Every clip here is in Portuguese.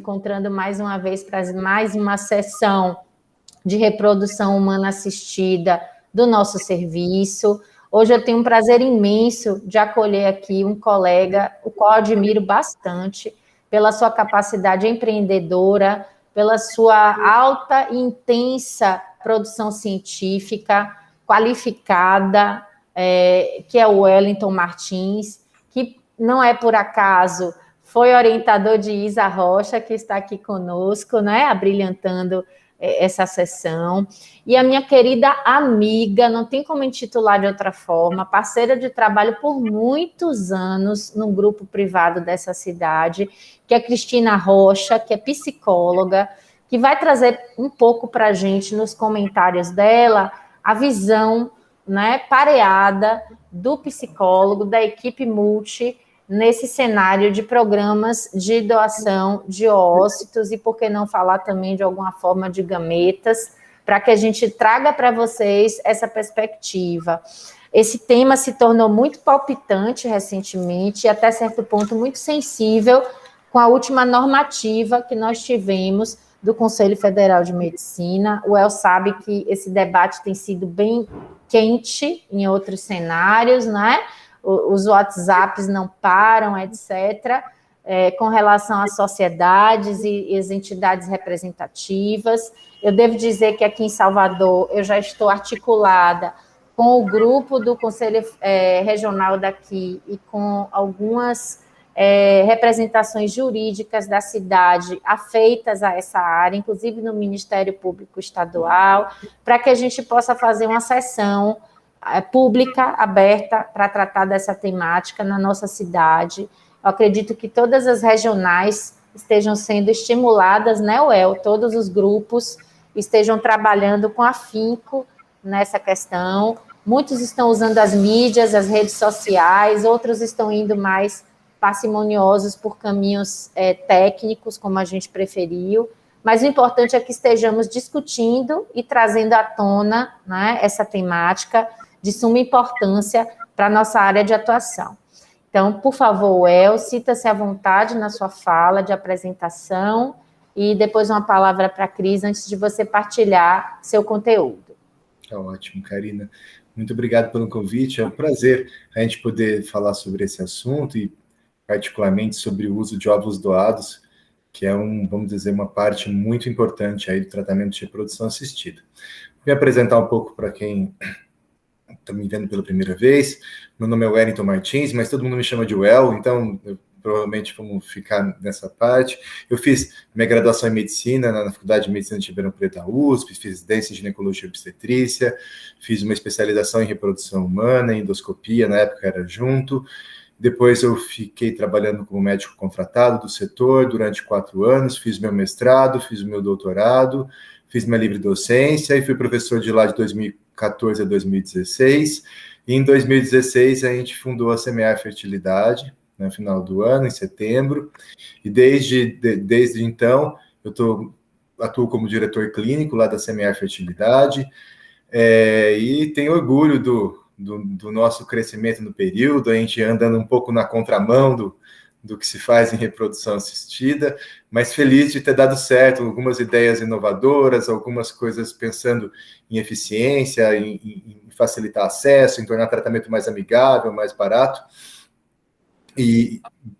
encontrando mais uma vez para mais uma sessão de reprodução humana assistida do nosso serviço. Hoje eu tenho um prazer imenso de acolher aqui um colega, o qual admiro bastante, pela sua capacidade empreendedora, pela sua alta e intensa produção científica, qualificada, que é o Wellington Martins, que não é por acaso, foi orientador de Isa Rocha, que está aqui conosco, né, abrilhantando essa sessão, e a minha querida amiga, não tem como intitular de outra forma, parceira de trabalho por muitos anos no grupo privado dessa cidade, que é Cristina Rocha, que é psicóloga, que vai trazer um pouco para a gente, nos comentários dela, a visão, né, pareada do psicólogo, da equipe multi, nesse cenário de programas de doação de oócitos e, por que não falar também de alguma forma de gametas, para que a gente traga para vocês essa perspectiva. Esse tema se tornou muito palpitante recentemente e, até certo ponto, muito sensível com a última normativa que nós tivemos do Conselho Federal de Medicina. O El sabe que esse debate tem sido bem quente em outros cenários, né? Os WhatsApps não param, etc., com relação às sociedades e as entidades representativas. Eu devo dizer que aqui em Salvador eu já estou articulada com o grupo do Conselho Regional daqui e com algumas representações jurídicas da cidade afeitas a essa área, inclusive no Ministério Público Estadual, para que a gente possa fazer uma sessão pública, aberta, para tratar dessa temática na nossa cidade. Eu acredito que todas as regionais estejam sendo estimuladas, né, Well? Todos os grupos estejam trabalhando com afinco nessa questão. Muitos estão usando as mídias, as redes sociais, outros estão indo mais parcimoniosos por caminhos técnicos, como a gente preferiu, mas o importante é que estejamos discutindo e trazendo à tona, né, essa temática de suma importância para a nossa área de atuação. Então, por favor, El, cita-se à vontade na sua fala de apresentação e depois uma palavra para a Cris antes de você partilhar seu conteúdo. Tá ótimo, Karina. Muito obrigado pelo convite. É um prazer a gente poder falar sobre esse assunto e particularmente sobre o uso de óvulos doados, que é vamos dizer, uma parte muito importante aí do tratamento de reprodução assistida. Vou me apresentar um pouco para quem está me vendo pela primeira vez. Meu nome é Wellington Martins, mas todo mundo me chama de Well, então provavelmente vamos ficar nessa parte. Eu fiz minha graduação em medicina na Faculdade de Medicina de Ribeirão Preto da USP, fiz residência em ginecologia e obstetrícia, fiz uma especialização em reprodução humana, endoscopia, na época era junto. Depois eu fiquei trabalhando como médico contratado do setor durante 4 anos, fiz meu mestrado, fiz o meu doutorado, fiz minha livre docência e fui professor de lá de 2014 a 2016. E em 2016 a gente fundou a Semear Fertilidade, no final do ano, em setembro, e desde então eu atuo como diretor clínico lá da Semear Fertilidade, e tenho orgulho do nosso crescimento no período. A gente andando um pouco na contramão do que se faz em reprodução assistida, mas feliz de ter dado certo, algumas ideias inovadoras, algumas coisas pensando em eficiência, em facilitar acesso, em tornar o tratamento mais amigável, mais barato.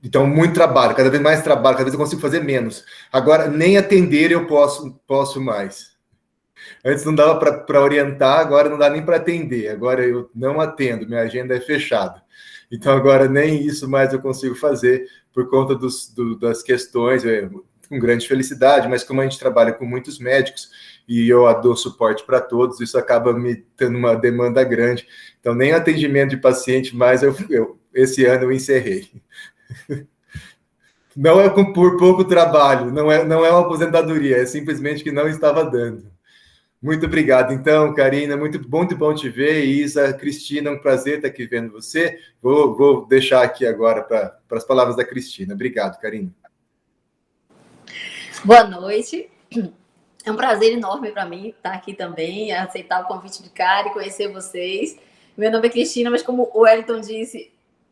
Então, muito trabalho, cada vez mais trabalho, cada vez eu consigo fazer menos. Agora, nem atender eu posso mais. Antes não dava para orientar, agora não dá nem para atender. Agora eu não atendo, minha agenda é fechada. Então, agora nem isso mais eu consigo fazer por conta das questões, com grande felicidade, mas como a gente trabalha com muitos médicos e eu dou suporte para todos, isso acaba me tendo uma demanda grande. Então, nem atendimento de paciente mais esse ano eu encerrei. Não é por pouco trabalho, não é uma aposentadoria, é simplesmente que não estava dando. Muito obrigado, então, Karina, muito bom te ver. Isa, Cristina, um prazer estar aqui vendo você. Vou deixar aqui agora para as palavras da Cristina. Obrigado, Karina. Boa noite. É um prazer enorme para mim estar aqui também, aceitar o convite de cara e conhecer vocês. Meu nome é Cristina, mas como o Wellington disse,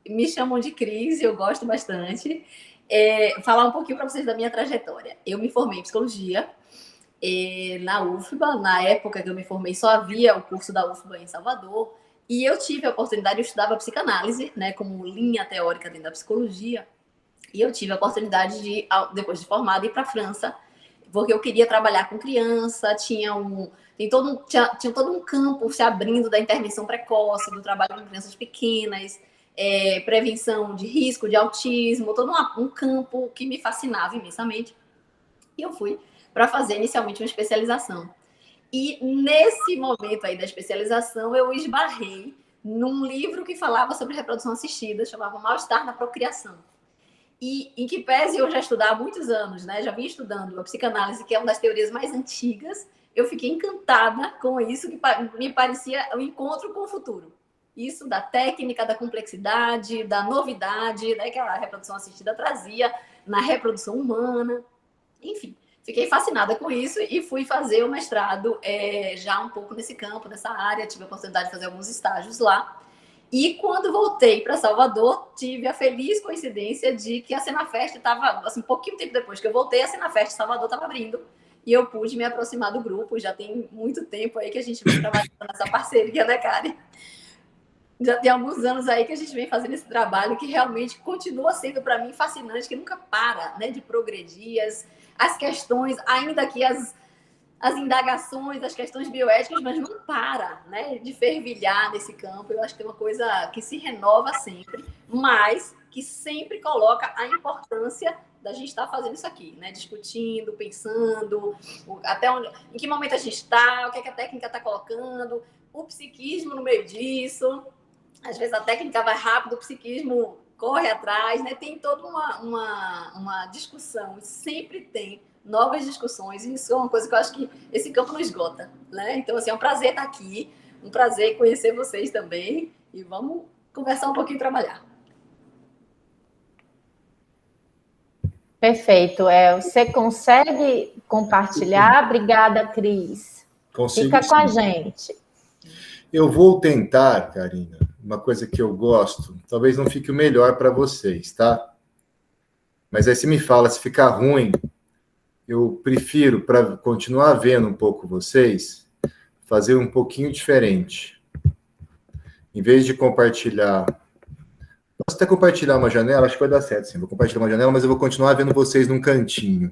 me chamam de Cris, eu gosto bastante. falar um pouquinho para vocês da minha trajetória. Eu me formei em psicologia na UFBA. Na época que eu me formei, só havia o curso da UFBA em Salvador. E eu tive a oportunidade, eu estudava psicanálise, né, como linha teórica dentro da psicologia. E eu tive a oportunidade de, depois de formada, ir para a França, porque eu queria trabalhar com criança. Tinha todo um campo se abrindo da intervenção precoce, do trabalho com crianças pequenas, prevenção de risco de autismo, todo um campo que me fascinava imensamente. E eu fui para fazer inicialmente uma especialização. E nesse momento aí da especialização, eu esbarrei num livro que falava sobre reprodução assistida, chamava Mal-Estar na Procriação. E em que pese eu já estudar há muitos anos, né? Já vinha estudando a psicanálise, que é uma das teorias mais antigas, eu fiquei encantada com isso, que me parecia um encontro com o futuro. Isso da técnica, da complexidade, da novidade, né, que a reprodução assistida trazia na reprodução humana. Enfim, fiquei fascinada com isso e fui fazer o mestrado já um pouco nesse campo, nessa área. Tive a oportunidade de fazer alguns estágios lá. E quando voltei para Salvador, tive a feliz coincidência de que a Senafest estava, assim, um pouquinho tempo depois que eu voltei, a Senafest Salvador estava abrindo. E eu pude me aproximar do grupo. Já tem muito tempo aí que a gente vem trabalhando nessa parceria, né, Karen? Já tem alguns anos aí que a gente vem fazendo esse trabalho que realmente continua sendo, para mim, fascinante, que nunca para, né, de progredir. As questões, ainda que as indagações, as questões bioéticas, mas não para, né, de fervilhar nesse campo. Eu acho que é uma coisa que se renova sempre, mas que sempre coloca a importância da gente estar fazendo isso aqui, né, discutindo, pensando, até onde, em que momento a gente está, o que é que a técnica está colocando, o psiquismo no meio disso. Às vezes a técnica vai rápido, o psiquismo corre atrás, né? Tem toda uma discussão, sempre tem novas discussões, e isso é uma coisa que eu acho que esse campo não esgota, né? Então, assim, é um prazer estar aqui, um prazer conhecer vocês também, e vamos conversar um pouquinho e trabalhar. Perfeito. Você consegue compartilhar? Obrigada, Cris. Consigo, Fica sim. Com a gente. Eu vou tentar, Karina, uma coisa que eu gosto, talvez não fique o melhor para vocês, tá? Mas aí você me fala, se ficar ruim, eu prefiro, para continuar vendo um pouco vocês, fazer um pouquinho diferente. Em vez de compartilhar... Posso até compartilhar uma janela? Acho que vai dar certo, sim. Vou compartilhar uma janela, mas eu vou continuar vendo vocês num cantinho.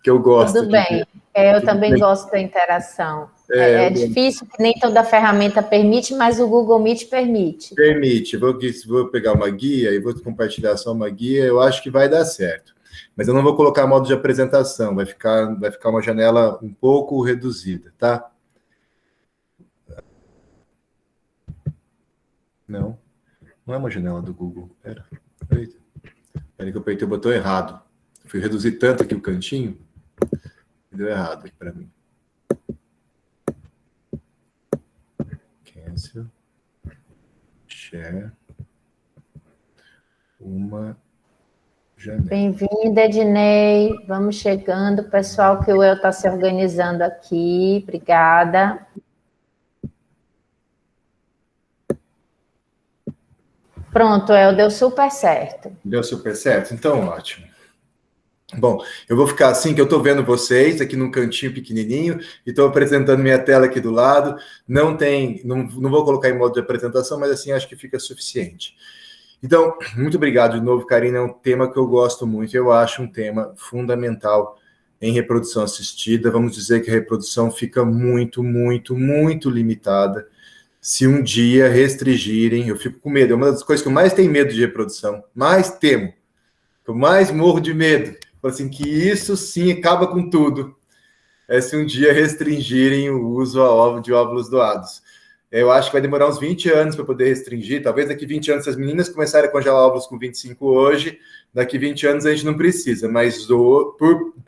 Que eu gosto. Tudo bem. Eu também gosto da interação. É difícil, que nem toda ferramenta permite, mas o Google Meet permite. Permite. Vou pegar uma guia e vou compartilhar só uma guia. Eu acho que vai dar certo. Mas eu não vou colocar modo de apresentação. Vai ficar uma janela um pouco reduzida, tá? Não é uma janela do Google. Pera que eu apertei o botão errado. Fui reduzir tanto aqui o cantinho, deu errado aqui para mim. Cancel. Share. Uma janela. Bem-vinda, Ednei. Vamos chegando. Pessoal, que o Eu está se organizando aqui. Obrigada. Pronto, deu super certo. Deu super certo? Então, ótimo. Bom, eu vou ficar assim, que eu estou vendo vocês aqui num cantinho pequenininho e estou apresentando minha tela aqui do lado. Não vou colocar em modo de apresentação, mas assim acho que fica suficiente. Então, muito obrigado de novo, Karina. É um tema que eu gosto muito. Eu acho um tema fundamental em reprodução assistida. Vamos dizer que a reprodução fica muito, muito, muito limitada. Se um dia restringirem, eu fico com medo. É uma das coisas que eu mais tenho medo de reprodução. Mais temo. Eu mais morro de medo. Assim, que isso sim acaba com tudo. Se um dia restringirem o uso de óvulos doados. Eu acho que vai demorar uns 20 anos para poder restringir. Talvez daqui 20 anos, se as meninas começarem a congelar óvulos com 25 hoje, daqui 20 anos a gente não precisa. Mas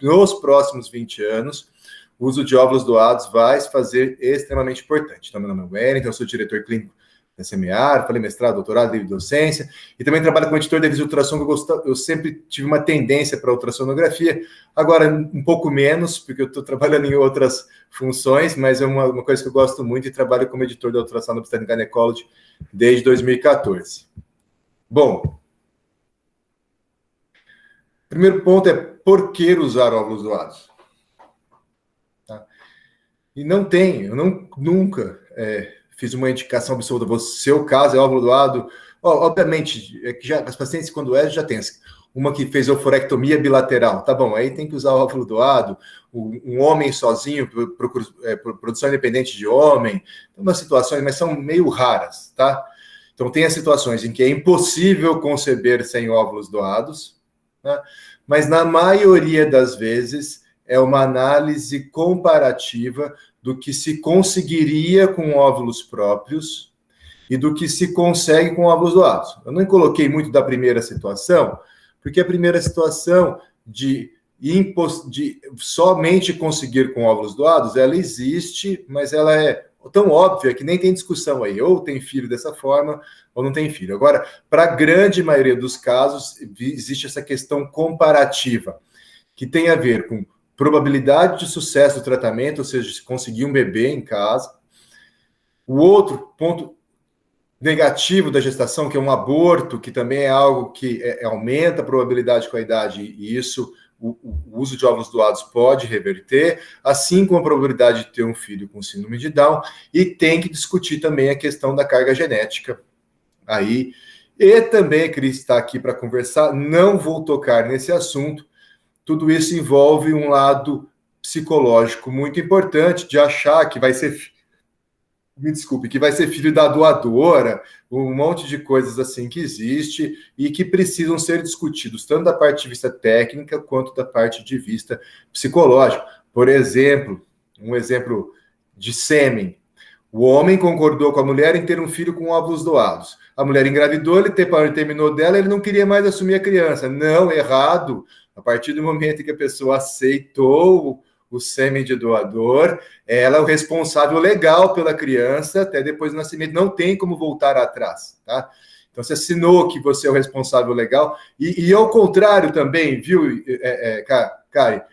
nos próximos 20 anos, o uso de óvulos doados vai se fazer extremamente importante. Então, meu nome é Wellington, eu sou diretor clínico da SMAR, falei mestrado, doutorado, livre docência, e também trabalho como editor de revista de ultrassom, que eu sempre tive uma tendência para ultrassonografia, agora um pouco menos, porque eu estou trabalhando em outras funções, mas é uma coisa que eu gosto muito e trabalho como editor da ultrassom no Obstetric Gynecology desde 2014. Bom, Primeiro ponto é por que usar óvulos doados? Tá? E não tem, eu nunca fiz uma indicação absoluta. Seu caso é óvulo doado. Obviamente, é que as pacientes, quando já tem uma que fez oforectomia bilateral, tá bom, aí tem que usar o óvulo doado. Um homem sozinho, produção independente de homem, umas situações, mas são meio raras, tá? Então, tem as situações em que é impossível conceber sem óvulos doados, né? Mas na maioria das vezes é uma análise comparativa do que se conseguiria com óvulos próprios e do que se consegue com óvulos doados. Eu não coloquei muito da primeira situação, porque a primeira situação de somente conseguir com óvulos doados, ela existe, mas ela é tão óbvia que nem tem discussão aí. Ou tem filho dessa forma, ou não tem filho. Agora, para a grande maioria dos casos, existe essa questão comparativa, que tem a ver com probabilidade de sucesso do tratamento, ou seja, se conseguir um bebê em casa. O outro ponto negativo da gestação, que é um aborto, que também é algo que aumenta a probabilidade com a idade, e isso o uso de óvulos doados pode reverter, assim como a probabilidade de ter um filho com síndrome de Down, e tem que discutir também a questão da carga genética. Aí, e também a Cris está aqui para conversar, não vou tocar nesse assunto, tudo isso envolve um lado psicológico muito importante de achar que vai ser... Me desculpe, que vai ser filho da doadora, um monte de coisas assim que existe e que precisam ser discutidos, tanto da parte de vista técnica quanto da parte de vista psicológica. Por exemplo, um exemplo de sêmen. O homem concordou com a mulher em ter um filho com óvulos doados. A mulher engravidou, ele terminou dela, ele não queria mais assumir a criança. Não, errado. A partir do momento que a pessoa aceitou o sêmen de doador, ela é o responsável legal pela criança até depois do nascimento, não tem como voltar atrás, tá? Então, você assinou que você é o responsável legal, e ao contrário também, viu, Kari?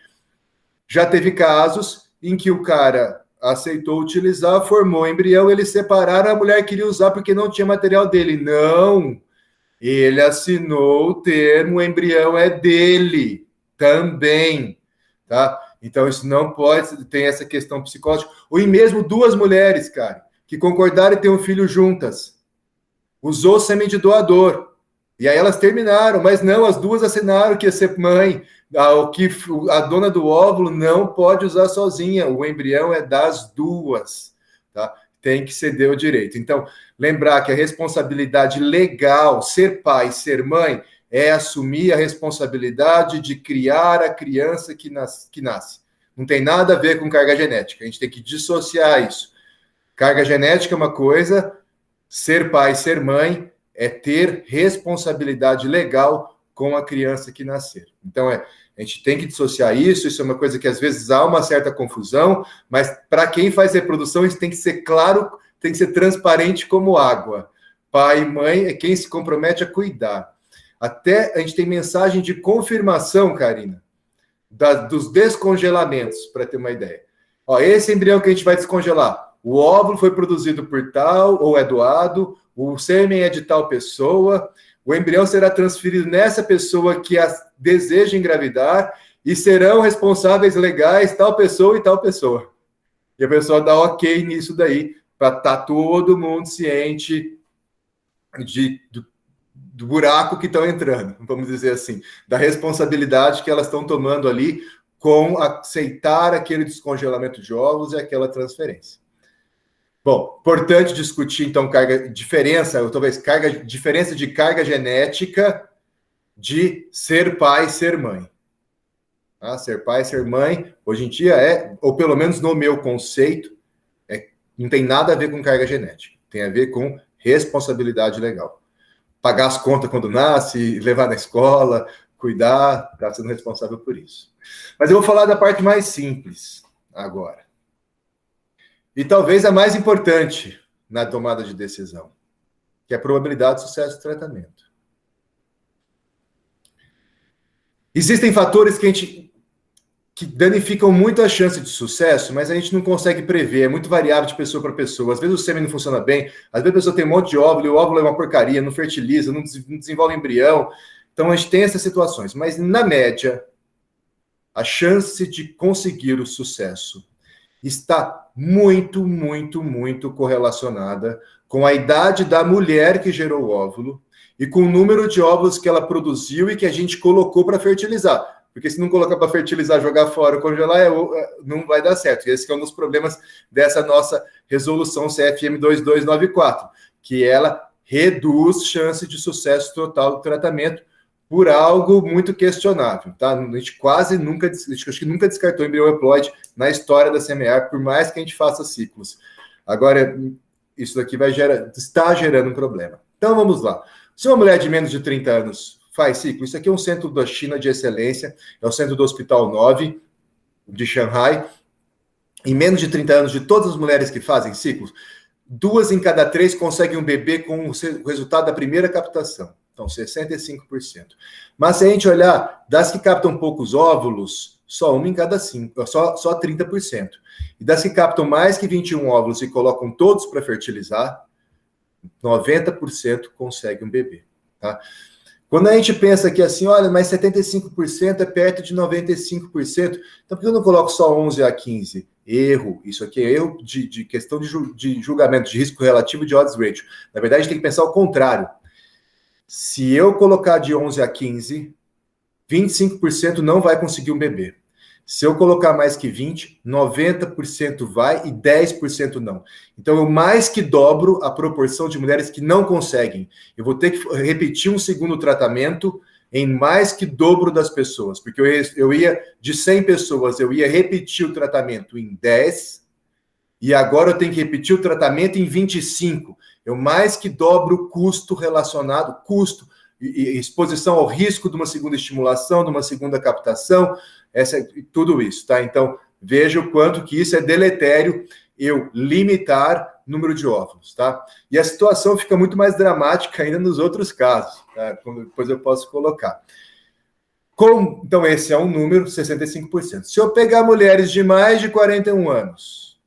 Já teve casos em que o cara aceitou utilizar, formou o embrião, eles separaram, a mulher queria usar porque não tinha material dele. Não! Ele assinou o termo, o embrião é dele também, tá? Então, isso não pode, tem essa questão psicológica. Ou e mesmo duas mulheres, cara, que concordaram em ter um filho juntas. Usou sêmen de doador. E aí elas terminaram, mas não, as duas assinaram que ia ser mãe. A dona do óvulo não pode usar sozinha. O embrião é das duas, tá? Tem que ceder o direito. Então, lembrar que a responsabilidade legal, ser pai, ser mãe, é assumir a responsabilidade de criar a criança que nasce. Não tem nada a ver com carga genética. A gente tem que dissociar isso. Carga genética é uma coisa, ser pai, ser mãe, é ter responsabilidade legal com a criança que nascer. Então, a gente tem que dissociar isso. Isso é uma coisa que às vezes há uma certa confusão, mas para quem faz reprodução, isso tem que ser claro, tem que ser transparente como água. Pai e mãe é quem se compromete a cuidar. Até a gente tem mensagem de confirmação, Karina, dos descongelamentos, para ter uma ideia. Ó, esse embrião que a gente vai descongelar, o óvulo foi produzido por tal, ou é doado, o sêmen é de tal pessoa, o embrião será transferido nessa pessoa que deseja engravidar e serão responsáveis legais tal pessoa e tal pessoa. E a pessoa dá ok nisso daí, para estar todo mundo ciente do buraco que estão entrando, vamos dizer assim, da responsabilidade que elas estão tomando ali com aceitar aquele descongelamento de óvulos e aquela transferência. Bom, importante discutir, então, diferença de carga genética de ser pai e ser mãe. Tá? Ser pai e ser mãe, hoje em dia ou pelo menos no meu conceito, não tem nada a ver com carga genética, tem a ver com responsabilidade legal. Pagar as contas quando nasce, levar na escola, cuidar, está sendo responsável por isso. Mas eu vou falar da parte mais simples agora. E talvez a mais importante na tomada de decisão, que é a probabilidade de sucesso do tratamento. Existem fatores que danificam muito a chance de sucesso, mas a gente não consegue prever, é muito variável de pessoa para pessoa. Às vezes o sêmen não funciona bem, às vezes a pessoa tem um monte de óvulo, e o óvulo é uma porcaria, não fertiliza, não desenvolve embrião, Então, a gente tem essas situações, mas na média, a chance de conseguir o sucesso está muito, muito, muito correlacionada com a idade da mulher que gerou o óvulo e com o número de óvulos que ela produziu e que a gente colocou para fertilizar. Porque se não colocar para fertilizar, jogar fora, congelar, não vai dar certo. Esse que é um dos problemas dessa nossa resolução CFM 2294, que ela reduz chance de sucesso total do tratamento por algo muito questionável, tá? A gente quase nunca, acho que nunca descartou embrião haploide na história da CMR, por mais que a gente faça ciclos. Agora, isso daqui está gerando um problema. Então, vamos lá. Se uma mulher de menos de 30 anos faz ciclo, isso aqui é um centro da China de excelência, é o centro do Hospital 9 de Shanghai. Em menos de 30 anos, de todas as mulheres que fazem ciclos, 2 em cada 3 conseguem um bebê com o resultado da primeira captação. Então, 65%. Mas se a gente olhar, das que captam poucos óvulos, só 1 em cada 5, só 30%. E das que captam mais que 21 óvulos e colocam todos para fertilizar, 90% conseguem um bebê. Tá? Quando a gente pensa que assim, olha, mas 75% é perto de 95%, então por que eu não coloco só 11 a 15? Erro. Isso aqui é erro de questão de julgamento, de risco relativo de odds ratio. Na verdade, a gente tem que pensar o contrário. Se eu colocar de 11 a 15, 25% não vai conseguir um bebê. Se eu colocar mais que 20, 90% vai e 10% não. Então, eu mais que dobro a proporção de mulheres que não conseguem. Eu vou ter que repetir um segundo tratamento em mais que dobro das pessoas. Porque eu ia, de 100 pessoas, eu ia repetir o tratamento em 10, e agora eu tenho que repetir o tratamento em 25. Eu mais que dobro o custo relacionado, custo e exposição ao risco de uma segunda estimulação, de uma segunda captação, tudo isso, tá? Então, veja o quanto que isso é deletério, eu limitar o número de óvulos, tá? E a situação fica muito mais dramática ainda nos outros casos, tá? Depois eu posso colocar. Então, esse é um número, 65%. Se eu pegar mulheres de mais de 41 anos,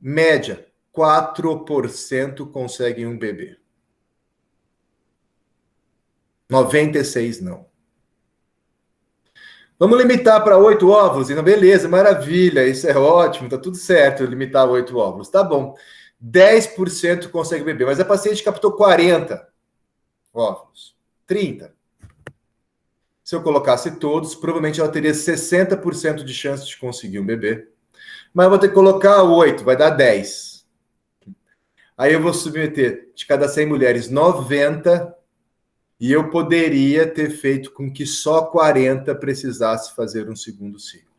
média, 4% conseguem um bebê. 96% não. Vamos limitar para 8 óvulos? Então, beleza, maravilha, isso é ótimo, tá tudo certo, limitar a 8 óvulos. Tá bom. 10% consegue bebê, mas a paciente captou 40 óvulos. 30. Se eu colocasse todos, provavelmente ela teria 60% de chance de conseguir um bebê. Mas eu vou ter que colocar 8, vai dar 10. Aí eu vou submeter de cada 100 mulheres 90, e eu poderia ter feito com que só 40 precisasse fazer um segundo ciclo.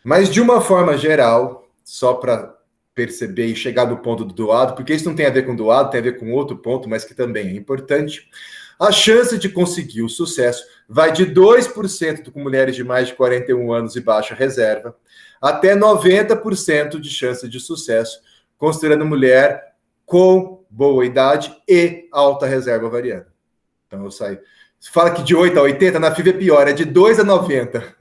Mas de uma forma geral, só para perceber e chegar no ponto do doado, porque isso não tem a ver com doado, tem a ver com outro ponto, mas que também é importante, a chance de conseguir o sucesso vai de 2% com mulheres de mais de 41 anos e baixa reserva, até 90% de chance de sucesso, considerando mulher com boa idade e alta reserva variando. Então eu saio. Se fala que de 8 a 80, na FIV é pior, é de 2 a 90.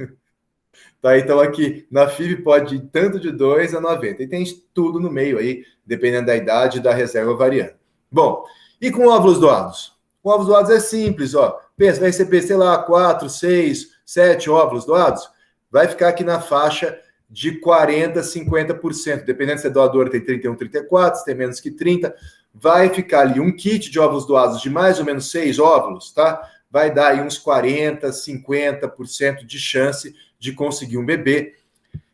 Tá? Então aqui, na FIV pode ir tanto de 2 a 90. E tem tudo no meio aí, dependendo da idade e da reserva variando. Bom, e com óvulos doados? Com óvulos doados é simples, ó. Pensa, vai receber, sei lá, 4, 6, 7 óvulos doados, vai ficar aqui na faixa de 40% a 50%, dependendo se é doador, tem 31, 34, se tem menos que 30, vai ficar ali um kit de óvulos doados de mais ou menos 6 óvulos, tá? Vai dar aí uns 40%, 50% de chance de conseguir um bebê.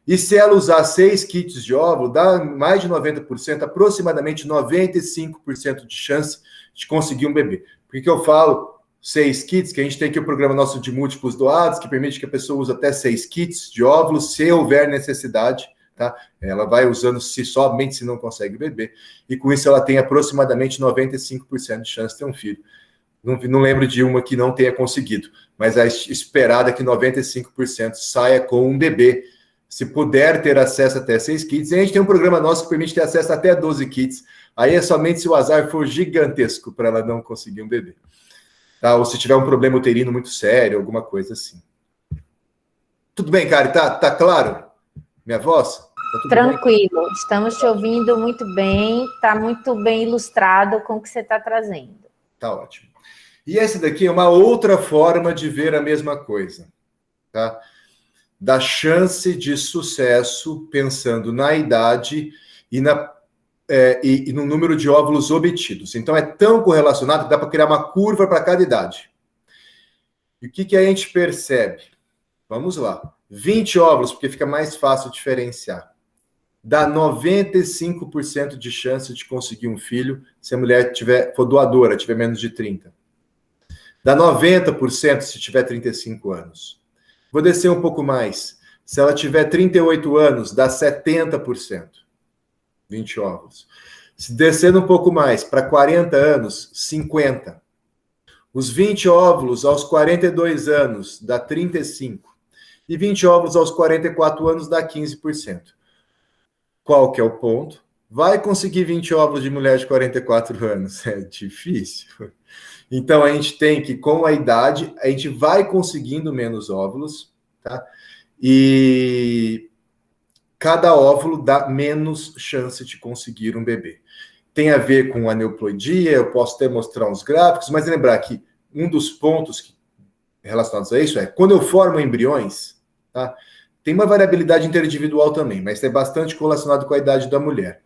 E se ela usar 6 kits de óvulo, dá mais de 90%, aproximadamente 95% de chance de conseguir um bebê. Por que eu falo 6 kits? Que a gente tem aqui o programa nosso de múltiplos doados, que permite que a pessoa use até 6 kits de óvulos, se houver necessidade, tá? Ela vai usando somente se não consegue beber, e com isso ela tem aproximadamente 95% de chance de ter um filho. Não lembro de uma que não tenha conseguido, mas a esperada é que 95% saia com um bebê, se puder ter acesso até 6 kits. E a gente tem um programa nosso que permite ter acesso até 12 kits, aí é somente se o azar for gigantesco para ela não conseguir um bebê. Tá? Ou se tiver um problema uterino muito sério, alguma coisa assim. Tudo bem, Kari? Tá claro? Minha voz? Tá tranquilo, bem? Estamos te ouvindo muito bem, está muito bem ilustrado com o que você está trazendo. Tá ótimo. E essa daqui é uma outra forma de ver a mesma coisa, tá? Da chance de sucesso pensando na idade e no número de óvulos obtidos. Então, é tão correlacionado que dá para criar uma curva para cada idade. E o que a gente percebe? Vamos lá. 20 óvulos, porque fica mais fácil diferenciar. Dá 95% de chance de conseguir um filho se a mulher for doadora, tiver menos de 30. Dá 90% se tiver 35 anos. Vou descer um pouco mais. Se ela tiver 38 anos, dá 70%. 20 óvulos. Se descendo um pouco mais, para 40 anos, 50%. Os 20 óvulos aos 42 anos, dá 35%. E 20 óvulos aos 44 anos, dá 15%. Qual que é o ponto? Vai conseguir 20 óvulos de mulher de 44 anos? É difícil. Então, a gente tem que, com a idade, a gente vai conseguindo menos óvulos, tá? E cada óvulo dá menos chance de conseguir um bebê. Tem a ver com aneuploidia, eu posso até mostrar uns gráficos, mas lembrar que um dos pontos relacionados a isso é, quando eu formo embriões, tá? Tem uma variabilidade interindividual também, mas é bastante relacionado com a idade da mulher.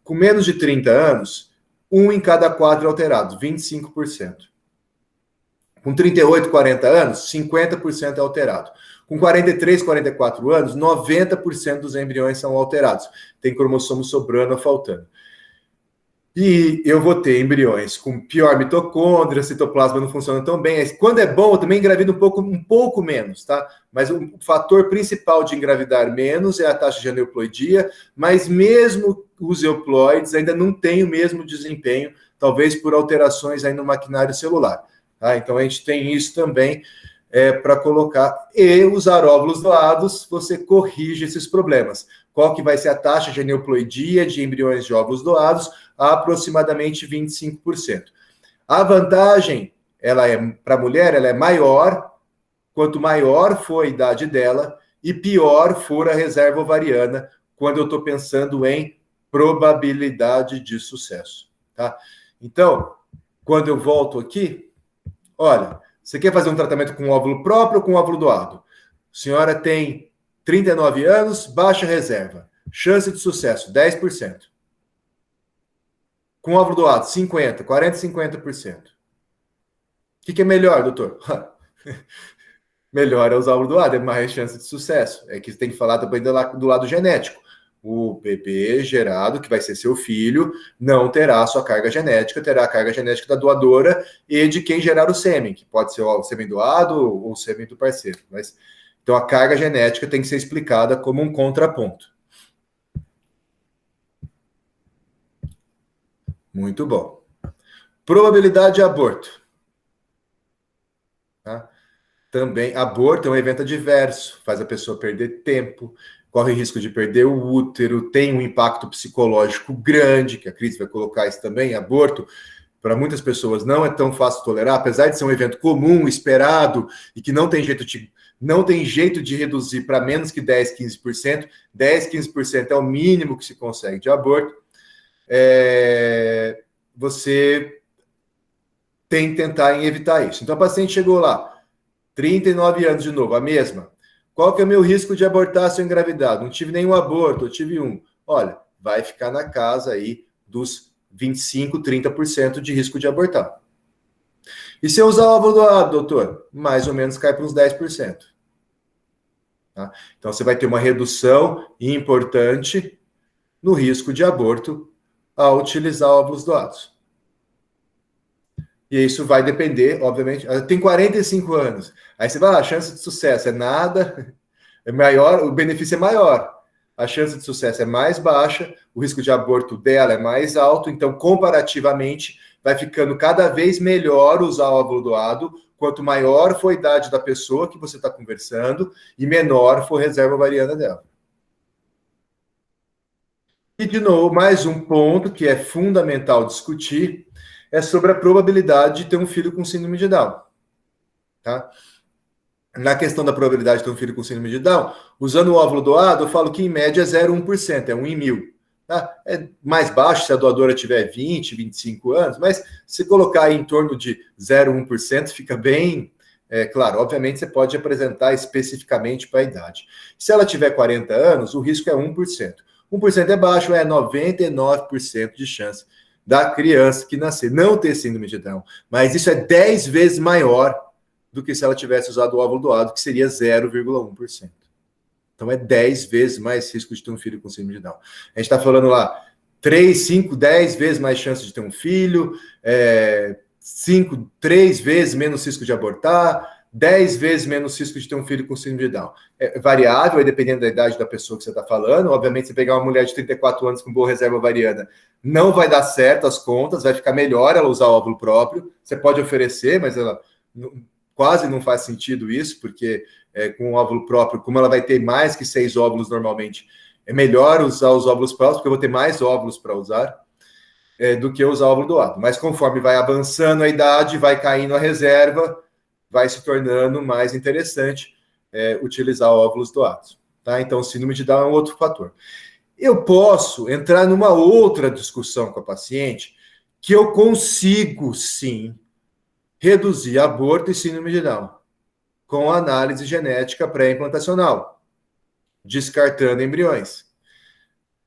Com menos de 30 anos, 1 em cada 4 é alterado, 25%. Com 38, 40 anos, 50% é alterado. Com 43, 44 anos, 90% dos embriões são alterados. Tem cromossomo sobrando ou faltando. E eu vou ter embriões com pior mitocôndria, citoplasma não funciona tão bem. Quando é bom, eu também engravido um pouco menos, tá? Mas o fator principal de engravidar menos é a taxa de aneuploidia, mas mesmo os euploides ainda não têm o mesmo desempenho, talvez por alterações aí no maquinário celular. Tá? Então a gente tem isso também para colocar. E usar óvulos doados, você corrige esses problemas. Qual que vai ser a taxa de aneuploidia de embriões de óvulos doados? Aproximadamente 25%. A vantagem, para a mulher, ela é maior, quanto maior for a idade dela, e pior for a reserva ovariana, quando eu estou pensando em probabilidade de sucesso. Tá? Então, quando eu volto aqui, olha, você quer fazer um tratamento com óvulo próprio ou com óvulo doado? A senhora tem 39 anos, baixa reserva. Chance de sucesso, 10%. Com óvulo doado, 50%, 40%, 50%. O que é melhor, doutor? Melhor é usar óvulo doado, é mais chance de sucesso. É que você tem que falar também do lado genético. O bebê gerado, que vai ser seu filho, não terá a sua carga genética, terá a carga genética da doadora e de quem gerar o sêmen, que pode ser o sêmen doado ou o sêmen do parceiro. Então, a carga genética tem que ser explicada como um contraponto. Muito bom. Probabilidade de aborto. Tá? Também, aborto é um evento adverso, faz a pessoa perder tempo, corre risco de perder o útero, tem um impacto psicológico grande, que a Cris vai colocar isso também. Aborto, para muitas pessoas, não é tão fácil tolerar, apesar de ser um evento comum, esperado, e que não tem jeito de reduzir para menos que 10, 15%. 10, 15% é o mínimo que se consegue de aborto. Você tem que tentar evitar isso. Então, a paciente chegou lá, 39 anos de novo, a mesma. Qual que é o meu risco de abortar se eu engravidar? Não tive nenhum aborto, eu tive um. Olha, vai ficar na casa aí dos 25, 30% de risco de abortar. E se eu usar o óvulo doado, doutor? Mais ou menos cai para uns 10%. Tá? Então, você vai ter uma redução importante no risco de aborto ao utilizar óvulos doados. E isso vai depender, obviamente. Tem 45 anos. Aí você vai, a chance de sucesso é nada, é maior, o benefício é maior. A chance de sucesso é mais baixa, o risco de aborto dela é mais alto, então, comparativamente, vai ficando cada vez melhor usar o óvulo doado, quanto maior for a idade da pessoa que você está conversando e menor for a reserva ovariana dela. E, de novo, mais um ponto que é fundamental discutir é sobre a probabilidade de ter um filho com síndrome de Down. Tá? Na questão da probabilidade de ter um filho com síndrome de Down, usando o óvulo doado, eu falo que em média é 0,1%, é 1 em 1000. Tá? É mais baixo se a doadora tiver 20, 25 anos, mas se colocar aí em torno de 0,1%, fica bem claro. Obviamente, você pode apresentar especificamente para a idade. Se ela tiver 40 anos, o risco é 1%. 1% é baixo, é 99% de chance da criança que nascer não ter síndrome de Down. Mas isso é 10 vezes maior do que se ela tivesse usado o óvulo doado, que seria 0,1%. Então é 10 vezes mais risco de ter um filho com síndrome de Down. A gente está falando lá 3, 5, 10 vezes mais chance de ter um filho, 3 vezes menos risco de abortar, 10 vezes menos risco de ter um filho com síndrome de Down. É variável, aí dependendo da idade da pessoa que você está falando. Obviamente, se pegar uma mulher de 34 anos com boa reserva ovariana, não vai dar certo as contas, vai ficar melhor ela usar o óvulo próprio. Você pode oferecer, mas ela quase não faz sentido isso, porque com o óvulo próprio, como ela vai ter mais que 6 óvulos normalmente, é melhor usar os óvulos próprios, porque eu vou ter mais óvulos para usar do que usar o óvulo doado. Mas conforme vai avançando a idade, vai caindo a reserva, vai se tornando mais interessante utilizar óvulos doados. Tá? Então, síndrome de Down é um outro fator. Eu posso entrar numa outra discussão com a paciente que eu consigo, sim, reduzir aborto e síndrome de Down com análise genética pré-implantacional, descartando embriões.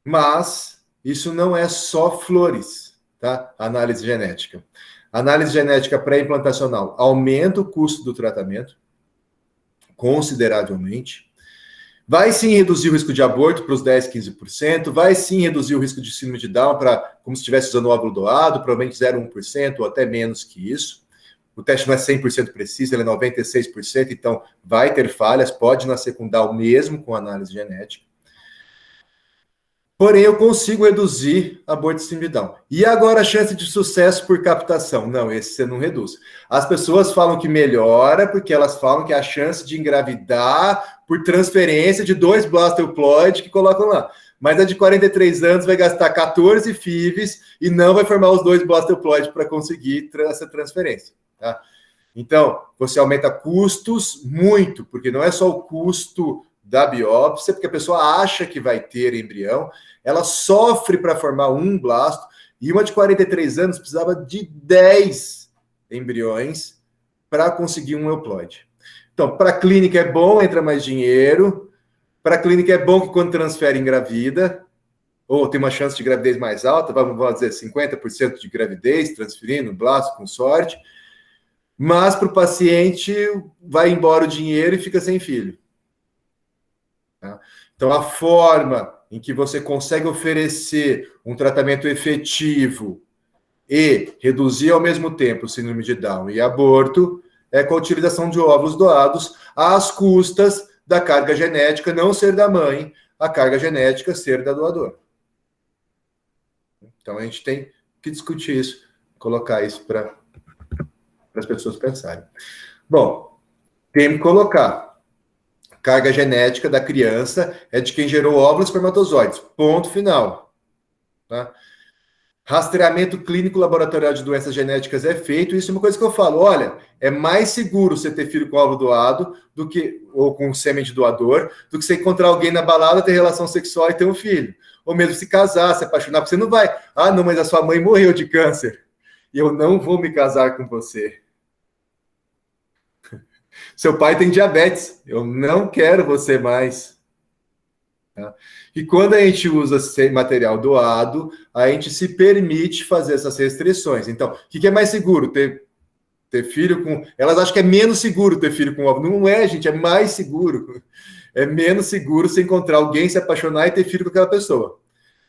Mas isso não é só flores, tá? Análise genética. Análise genética pré-implantacional aumenta o custo do tratamento consideravelmente. Vai sim reduzir o risco de aborto para os 10, 15%, vai sim reduzir o risco de síndrome de Down para como se estivesse usando o óvulo doado, provavelmente 0,1% ou até menos que isso. O teste não é 100% preciso, ele é 96%, então vai ter falhas, pode nascer com Down mesmo com análise genética. Porém, eu consigo reduzir aborto e síndrome de Down. E agora a chance de sucesso por captação? Não, esse você não reduz. As pessoas falam que melhora porque elas falam que a chance de engravidar por transferência de 2 blasto euploide que colocam lá. Mas a de 43 anos vai gastar 14 FIVs e não vai formar os 2 blasto euploide para conseguir essa transferência. Tá? Então, você aumenta custos muito, porque não é só o custo da biópsia, porque a pessoa acha que vai ter embrião, ela sofre para formar um blasto, e uma de 43 anos precisava de 10 embriões para conseguir um euploide. Então, para a clínica é bom, entra mais dinheiro, para a clínica é bom que quando transfere engravida, ou tem uma chance de gravidez mais alta, vamos dizer 50% de gravidez, transferindo blasto com sorte, mas para o paciente vai embora o dinheiro e fica sem filho. Tá? Então, a forma em que você consegue oferecer um tratamento efetivo e reduzir ao mesmo tempo síndrome de Down e aborto é com a utilização de óvulos doados às custas da carga genética não ser da mãe, a carga genética ser da doadora. Então, a gente tem que discutir isso, colocar isso para as pessoas pensarem. Bom, tem que colocar. Carga genética da criança é de quem gerou óvulos e espermatozoides. Ponto final. Tá? Rastreamento clínico laboratorial de doenças genéticas é feito. Isso é uma coisa que eu falo. Olha, é mais seguro você ter filho com óvulo doado ou com sêmen de doador do que você encontrar alguém na balada, ter relação sexual e ter um filho. Ou mesmo se casar, se apaixonar, porque você não vai. Ah, não, mas a sua mãe morreu de câncer. E eu não vou me casar com você. Seu pai tem diabetes, eu não quero você mais. Tá? E quando a gente usa material doado, a gente se permite fazer essas restrições. Então, o que é mais seguro? Ter filho com... Elas acham que é menos seguro ter filho com óvulo. Não é, gente, é mais seguro. É menos seguro você encontrar alguém, se apaixonar e ter filho com aquela pessoa.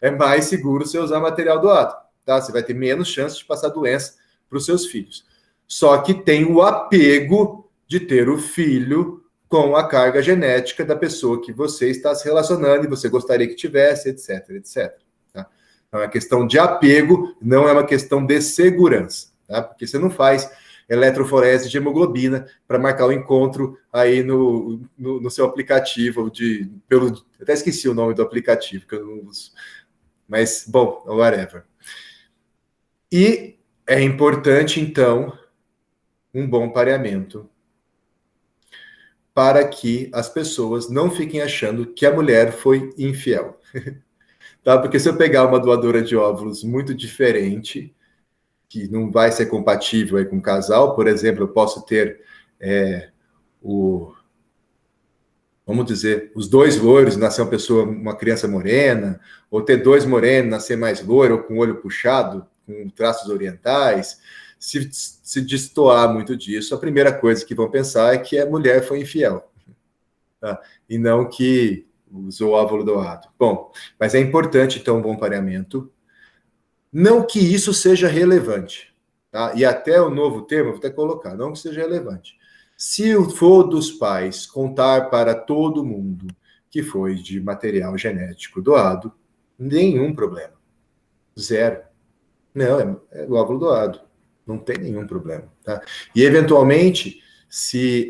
É mais seguro você usar material doado. Tá? Você vai ter menos chance de passar doença para os seus filhos. Só que tem o apego de ter o filho com a carga genética da pessoa que você está se relacionando e você gostaria que tivesse, etc, etc. Tá? Então, é uma questão de apego, não é uma questão de segurança, tá? Porque você não faz eletroforese de hemoglobina para marcar o encontro aí no seu aplicativo, até esqueci o nome do aplicativo, que eu não uso. Mas, bom, whatever. E é importante, então, um bom pareamento para que as pessoas não fiquem achando que a mulher foi infiel. tá? Porque se eu pegar uma doadora de óvulos muito diferente, que não vai ser compatível aí com o casal, por exemplo, eu posso ter vamos dizer, os dois loiros, nascer uma criança morena, ou ter dois morenos, nascer mais loiro, ou com o olho puxado, com traços orientais. Se destoar muito disso, a primeira coisa que vão pensar é que a mulher foi infiel, tá? E não que usou óvulo doado. Bom, mas é importante, então, um bom pareamento. Não que isso seja relevante, tá? E até o novo termo, vou até colocar, não que seja relevante. Se for dos pais contar para todo mundo que foi de material genético doado, nenhum problema. Zero. Não, é óvulo doado. Não tem nenhum problema, tá? E, eventualmente, se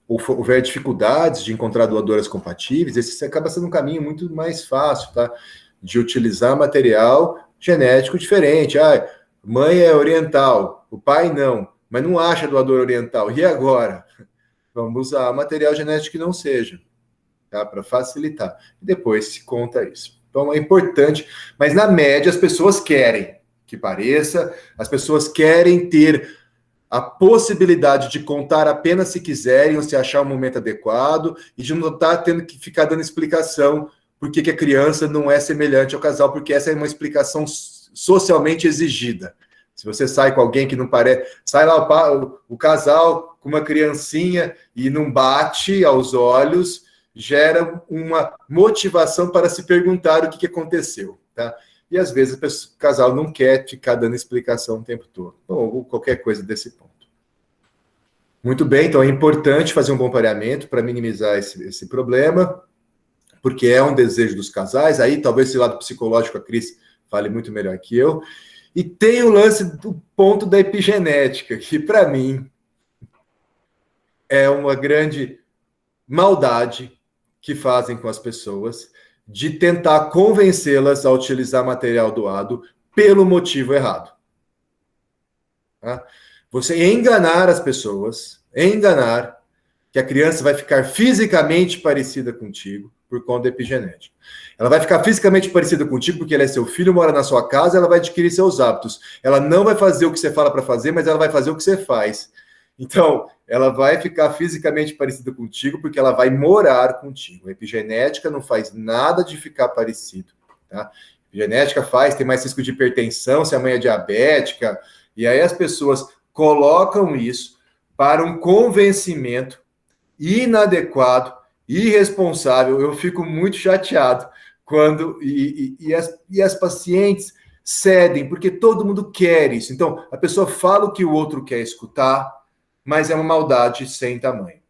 houver dificuldades de encontrar doadoras compatíveis, esse acaba sendo um caminho muito mais fácil, tá? De utilizar material genético diferente. Mãe é oriental, o pai não, mas não acha doador oriental. E agora? Vamos usar material genético que não seja, tá? Para facilitar. E depois se conta isso. Então é importante, mas na média as pessoas querem que pareça, as pessoas querem ter a possibilidade de contar apenas se quiserem ou se achar o momento adequado e de não estar tendo que ficar dando explicação por que a criança não é semelhante ao casal, porque essa é uma explicação socialmente exigida. Se você sai com alguém que não parece... Sai lá o casal com uma criancinha e não bate aos olhos, gera uma motivação para se perguntar o que aconteceu, tá? E às vezes o casal não quer ficar dando explicação o tempo todo, ou qualquer coisa desse ponto. Muito bem, então é importante fazer um bom pareamento para minimizar esse problema, porque é um desejo dos casais. Aí talvez esse lado psicológico a Cris fale muito melhor que eu. E tem o lance do ponto da epigenética, que para mim é uma grande maldade que fazem com as pessoas de tentar convencê-las a utilizar material doado pelo motivo errado. Tá? Você enganar as pessoas, enganar que a criança vai ficar fisicamente parecida contigo por conta da epigenética. Ela vai ficar fisicamente parecida contigo porque ela é seu filho, mora na sua casa, ela vai adquirir seus hábitos. Ela não vai fazer o que você fala para fazer, mas ela vai fazer o que você faz. Então, ela vai ficar fisicamente parecida contigo porque ela vai morar contigo. A epigenética não faz nada de ficar parecido, tá? A epigenética tem mais risco de hipertensão se a mãe é diabética, e aí as pessoas colocam isso para um convencimento inadequado, irresponsável. Eu fico muito chateado quando as pacientes cedem, porque todo mundo quer isso. Então, a pessoa fala o que o outro quer escutar, mas é uma maldade sem tamanho,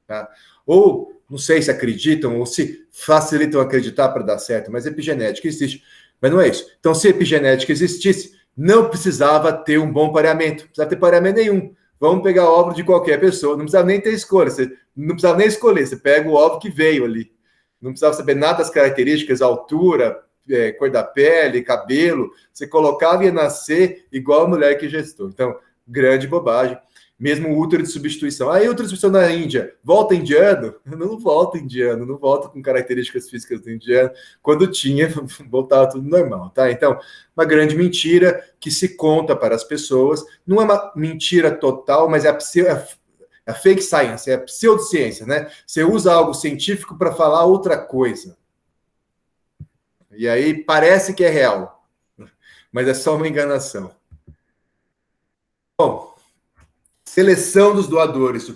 tá? Ou, não sei se acreditam, ou se facilitam acreditar para dar certo, mas epigenética existe. Mas não é isso. Então, se epigenética existisse, não precisava ter um bom pareamento, não precisava ter pareamento nenhum. Vamos pegar óvulo de qualquer pessoa, não precisava nem ter escolha, você não precisava nem escolher, você pega o óvulo que veio ali. Não precisava saber nada das características, altura, cor da pele, cabelo, você colocava e ia nascer igual a mulher que gestou. Então, grande bobagem. Mesmo o útero de substituição. Aí, útero de substituição na Índia, volta indiano? Não volta indiano, não volta com características físicas do indiano. Quando tinha, voltava tudo normal, tá? Então, uma grande mentira que se conta para as pessoas. Não é uma mentira total, mas é a fake science, é a pseudociência, né? Você usa algo científico para falar outra coisa. E aí parece que é real, mas é só uma enganação. Bom, seleção dos doadores.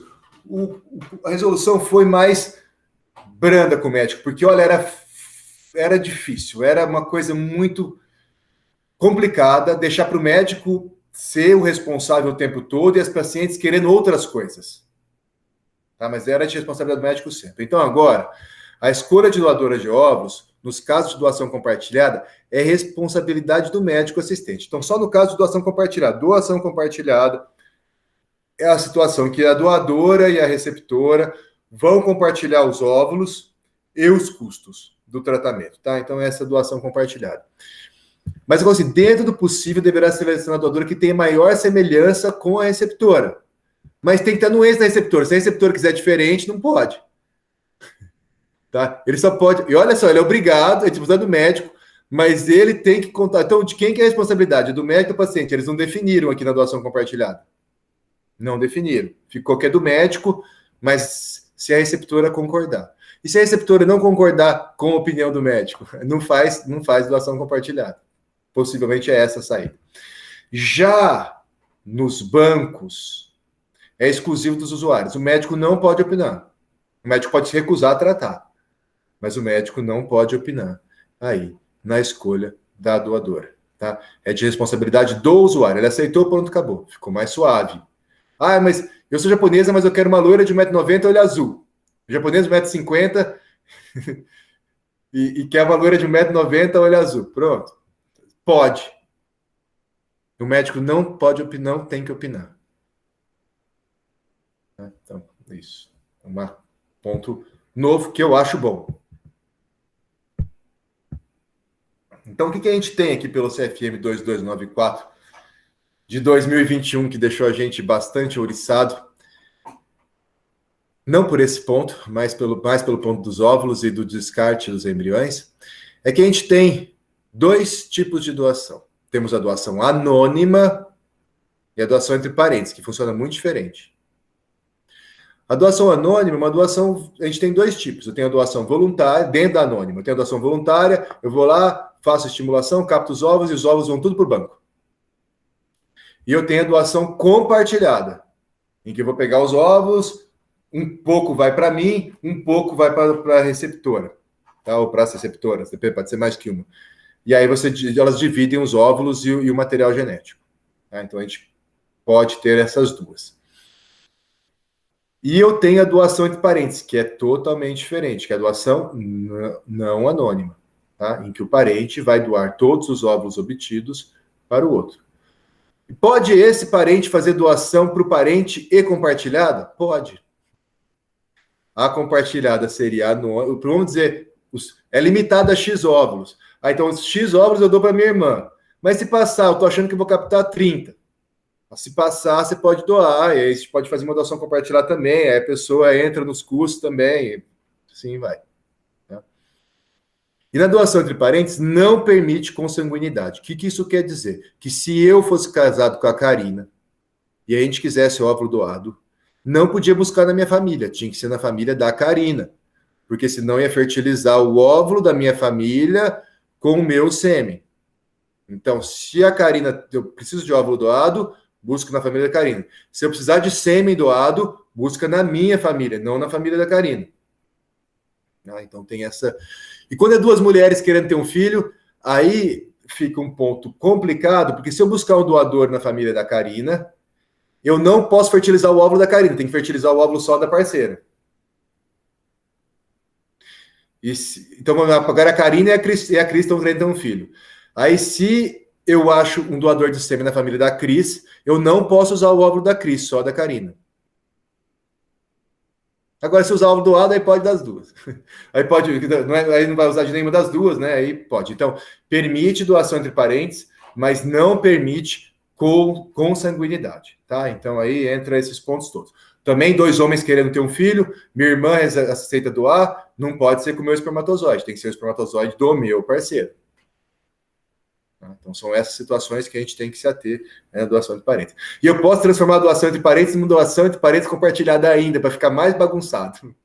A resolução foi mais branda com o médico, porque, olha, era difícil, era uma coisa muito complicada deixar para o médico ser o responsável o tempo todo e as pacientes querendo outras coisas. Tá? Mas era de responsabilidade do médico sempre. Então, agora, a escolha de doadora de óvulos, nos casos de doação compartilhada, é responsabilidade do médico assistente. Então, só no caso de doação compartilhada, é a situação que a doadora e a receptora vão compartilhar os óvulos e os custos do tratamento, tá? Então, essa é a doação compartilhada. Mas, assim, dentro do possível, deverá selecionar a doadora que tenha maior semelhança com a receptora. Mas tem que estar no eixo da receptora. Se a receptora quiser diferente, não pode. Tá? Ele só pode... E olha só, ele é obrigado, ele precisa do médico, Mas ele tem que contar. Então, de quem que é a responsabilidade? Do médico ou do paciente? Eles não definiram aqui na doação compartilhada. Não definiram. Ficou que é do médico, mas se a receptora concordar. E se a receptora não concordar com a opinião do médico? Não faz doação compartilhada. Possivelmente é essa a saída. Já nos bancos, é exclusivo dos usuários. O médico não pode opinar. O médico pode se recusar a tratar, mas o médico não pode opinar aí na escolha da doadora. Tá? É de responsabilidade do usuário. Ele aceitou, pronto, acabou. Ficou mais suave. Ah, mas eu sou japonesa, mas eu quero uma loira de 1,90 m, olho azul. Japonesa de 1,50 m e quer uma loira de 1,90 m, olho azul. Pronto. Pode. O médico não pode opinar, não tem que opinar. Então, é isso. Um ponto novo que eu acho bom. Então, o que a gente tem aqui pelo CFM 2294 de 2021, que deixou a gente bastante ouriçado? Não por esse ponto, mas mais pelo ponto dos óvulos e do descarte dos embriões, é que a gente tem dois tipos de doação. Temos a doação anônima e a doação entre parentes, que funciona muito diferente. A doação anônima é uma doação, a gente tem dois tipos. Eu tenho a doação voluntária, dentro da anônima, eu tenho a doação voluntária, eu vou lá, faço a estimulação, capto os ovos e os ovos vão tudo para o banco. E eu tenho a doação compartilhada, em que eu vou pegar os ovos, um pouco vai para mim, um pouco vai para a receptora, tá? Ou para as receptoras, pode ser mais que uma. E aí elas dividem os óvulos e o material genético. Tá? Então a gente pode ter essas duas. E eu tenho a doação entre parentes, que é totalmente diferente, que é a doação não anônima, tá? Em que o parente vai doar todos os óvulos obtidos para o outro. Pode esse parente fazer doação para o parente e compartilhada? Pode. A compartilhada seria anônima, vamos dizer, é limitada a X óvulos. Então, os X óvulos eu dou para minha irmã. Mas se passar, eu estou achando que eu vou captar 30. Se passar, você pode doar, e aí você pode fazer uma doação compartilhada também, aí a pessoa entra nos custos também, assim vai. Tá? E na doação entre parentes, não permite consanguinidade. O que isso quer dizer? Que se eu fosse casado com a Karina, e a gente quisesse óvulo doado, não podia buscar na minha família, tinha que ser na família da Karina, porque senão ia fertilizar o óvulo da minha família com o meu sêmen. Então, se a Karina, eu preciso de óvulo doado, busco na família da Karina. Se eu precisar de sêmen doado, busca na minha família, não na família da Karina. Então tem essa... E quando é duas mulheres querendo ter um filho, aí fica um ponto complicado, porque se eu buscar um doador na família da Karina, eu não posso fertilizar o óvulo da Karina, tem que fertilizar o óvulo só da parceira. Então, agora a Karina e a Cris estão querendo ter um filho. Aí, se eu acho um doador de sêmen na família da Cris, eu não posso usar o óvulo da Cris, só da Karina. Agora, se usar o óvulo doado, aí pode das duas. Aí pode, aí não vai usar de nenhuma das duas, né? Aí pode. Então, permite doação entre parentes, mas não permite consanguinidade, tá? Então, aí entra esses pontos todos. Também 2 homens querendo ter um filho, minha irmã aceita doar, não pode ser com o meu espermatozoide, tem que ser o espermatozoide do meu parceiro. Então, são essas situações que a gente tem que se ater na doação de parentes. E eu posso transformar a doação entre parentes numa doação entre parentes compartilhada ainda, para ficar mais bagunçado.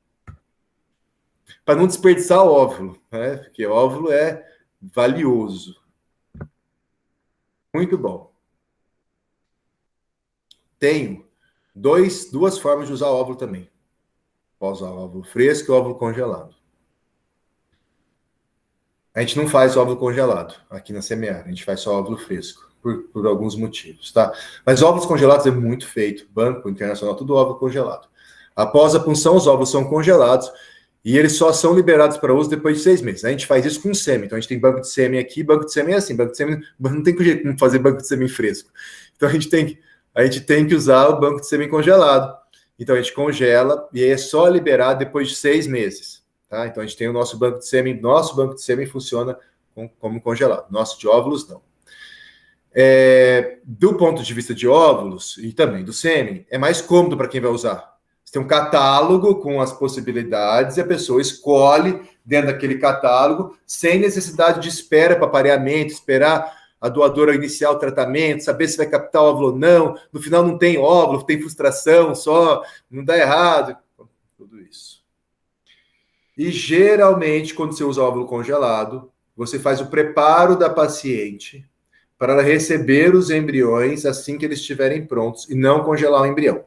Para não desperdiçar o óvulo, né? Porque o óvulo é valioso. Muito bom. Tenho duas formas de usar óvulo também. Posso usar óvulo fresco e óvulo congelado. A gente não faz óvulo congelado aqui na CMA, a gente faz só óvulo fresco, por alguns motivos, tá? Mas óvulos congelados é muito feito, Banco Internacional, tudo óvulo congelado. Após a punção, os óvulos são congelados e eles só são liberados para uso depois de 6 meses. A gente faz isso com sêmen, então a gente tem banco de sêmen aqui, banco de sêmen é assim, banco de sêmen não tem jeito de fazer banco de sêmen fresco. Então a gente tem que usar o banco de sêmen congelado. Então a gente congela e é só liberado depois de 6 meses. Tá? Então, a gente tem o nosso banco de sêmen. Nosso banco de sêmen funciona como congelado. Nosso de óvulos, não. Do ponto de vista de óvulos e também do sêmen, é mais cômodo para quem vai usar. Você tem um catálogo com as possibilidades e a pessoa escolhe dentro daquele catálogo, sem necessidade de espera para pareamento, esperar a doadora iniciar o tratamento, saber se vai captar óvulo ou não. No final não tem óvulo, tem frustração só, não dá errado. Tudo isso. E geralmente, quando você usa óvulo congelado, você faz o preparo da paciente para ela receber os embriões assim que eles estiverem prontos e não congelar o embrião.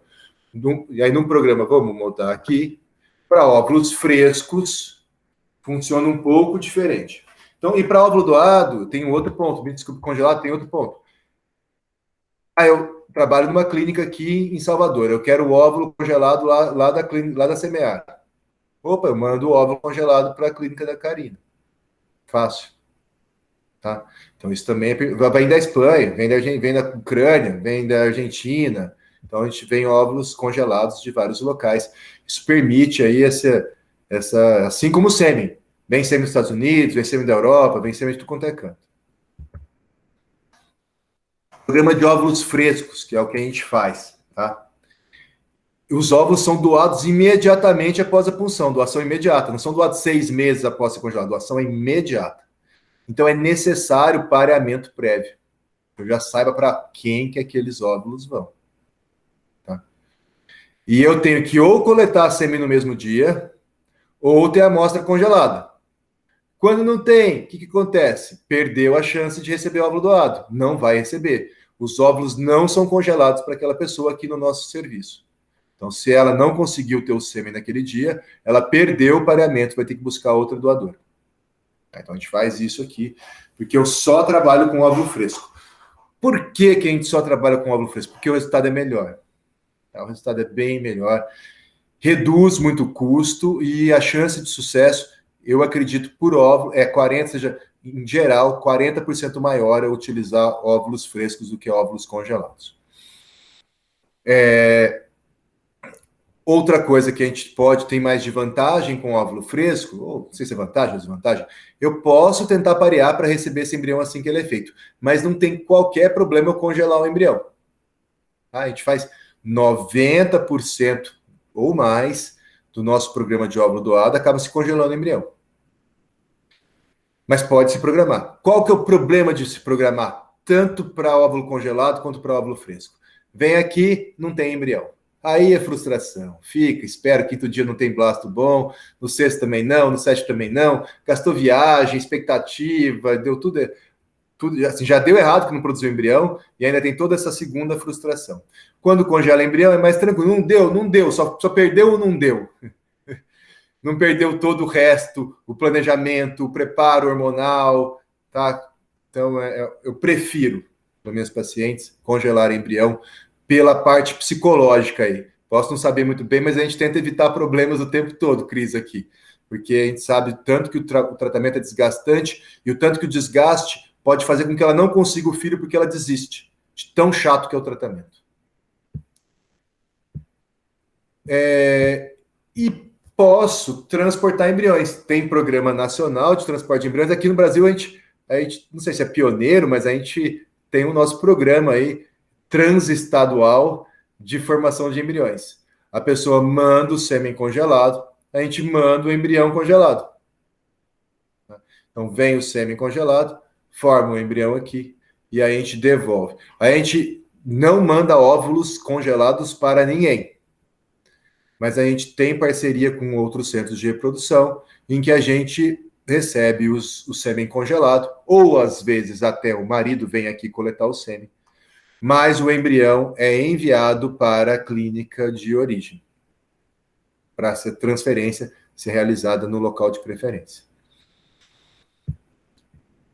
E aí, num programa, vamos mudar aqui, para óvulos frescos, funciona um pouco diferente. Então, e para óvulo doado, tem um outro ponto. Me desculpe, congelado tem outro ponto. Eu trabalho numa clínica aqui em Salvador. Eu quero o óvulo congelado lá da clínica, lá da Semear. Opa, eu mando o óvulo congelado para a clínica da Karina. Fácil. Tá? Então, isso também vem da Espanha, vem da Ucrânia, vem da Argentina. Então, a gente vem óvulos congelados de vários locais. Isso permite aí essa assim como o sêmen. Vem sêmen dos Estados Unidos, vem sêmen da Europa, vem sêmen de tudo quanto é canto. Programa de óvulos frescos, que é o que a gente faz, tá? Os óvulos são doados imediatamente após a punção, doação imediata. Não são doados 6 meses após ser congelado, doação é imediata. Então, é necessário pareamento prévio. Eu já saiba para quem que aqueles óvulos vão. E eu tenho que ou coletar a sêmen no mesmo dia, ou ter a amostra congelada. Quando não tem, o que acontece? Perdeu a chance de receber o óvulo doado. Não vai receber. Os óvulos não são congelados para aquela pessoa aqui no nosso serviço. Então, se ela não conseguiu ter o sêmen naquele dia, ela perdeu o pareamento, vai ter que buscar outro doador. Então, a gente faz isso aqui, porque eu só trabalho com óvulo fresco. Por que a gente só trabalha com óvulo fresco? Porque o resultado é melhor. O resultado é bem melhor, reduz muito o custo e a chance de sucesso, eu acredito, por óvulo, em geral, 40% maior é utilizar óvulos frescos do que óvulos congelados. Outra coisa que a gente tem mais de vantagem com óvulo fresco, ou não sei se é vantagem ou desvantagem, eu posso tentar parear para receber esse embrião assim que ele é feito, mas não tem qualquer problema eu congelar o embrião. A gente faz 90% ou mais do nosso programa de óvulo doado acaba se congelando o embrião. Mas pode se programar. Qual que é o problema de se programar? Tanto para óvulo congelado quanto para óvulo fresco. Vem aqui, não tem embrião. Aí é frustração. Fica, espera, quinto dia não tem blasto bom, no sexto também não, no sétimo também não. Gastou viagem, expectativa, deu tudo assim, já deu errado que não produziu embrião e ainda tem toda essa segunda frustração. Quando congela embrião é mais tranquilo. Não deu, só perdeu ou não deu? Não perdeu todo o resto, o planejamento, o preparo hormonal, tá? Então, eu prefiro, para meus pacientes, congelar embrião pela parte psicológica aí. Posso não saber muito bem, mas a gente tenta evitar problemas o tempo todo, Cris, aqui. Porque a gente sabe tanto que o tratamento é desgastante e o tanto que o desgaste pode fazer com que ela não consiga o filho porque ela desiste. De tão chato que é o tratamento. E posso transportar embriões. Tem programa nacional de transporte de embriões. Aqui no Brasil, a gente não sei se é pioneiro, mas a gente tem o nosso programa aí, transestadual, de formação de embriões. A pessoa manda o sêmen congelado, a gente manda o embrião congelado. Então, vem o sêmen congelado, forma o embrião aqui, e aí a gente devolve. A gente não manda óvulos congelados para ninguém. Mas a gente tem parceria com outros centros de reprodução, em que a gente recebe o sêmen congelado, ou às vezes até o marido vem aqui coletar o sêmen, mas o embrião é enviado para a clínica de origem, para essa transferência ser realizada no local de preferência.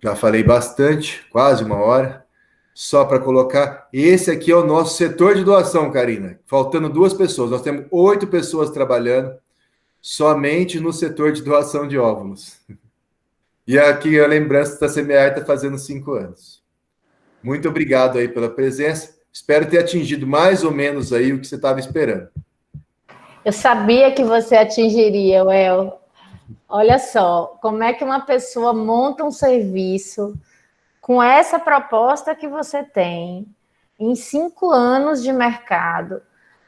Já falei bastante, quase 1 hora. Só para colocar, esse aqui é o nosso setor de doação, Karina. Faltando 2 pessoas. Nós temos 8 pessoas trabalhando somente no setor de doação de óvulos. E aqui a lembrança da Semear está fazendo 5 anos. Muito obrigado aí pela presença. Espero ter atingido mais ou menos aí o que você estava esperando. Eu sabia que você atingiria, Well. Olha só, como é que uma pessoa monta um serviço com essa proposta que você tem, em 5 anos de mercado,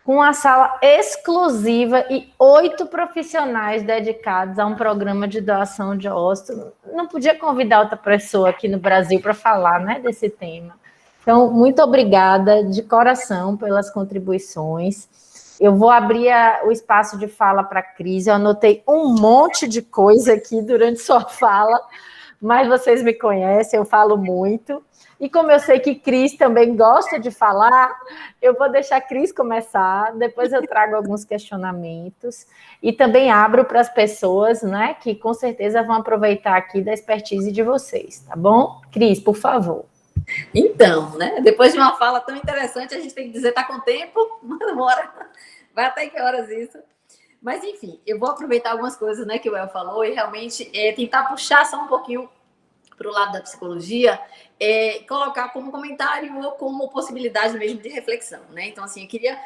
com uma sala exclusiva e 8 profissionais dedicados a um programa de doação de ossos. Não podia convidar outra pessoa aqui no Brasil para falar, né, desse tema. Então, muito obrigada de coração pelas contribuições. Eu vou abrir o espaço de fala para a Cris. Eu anotei um monte de coisa aqui durante sua fala, mas vocês me conhecem, eu falo muito. E como eu sei que Cris também gosta de falar, eu vou deixar a Cris começar, depois eu trago alguns questionamentos e também abro para as pessoas, né, que com certeza vão aproveitar aqui da expertise de vocês, tá bom? Cris, por favor. Então, né, depois de uma fala tão interessante, a gente tem que dizer, tá com tempo? Bora. Vai até que horas isso? Mas, enfim, eu vou aproveitar algumas coisas, né, que o El falou e realmente tentar puxar só um pouquinho para o lado da psicologia, colocar como comentário ou como possibilidade mesmo de reflexão, né? Então, assim, eu queria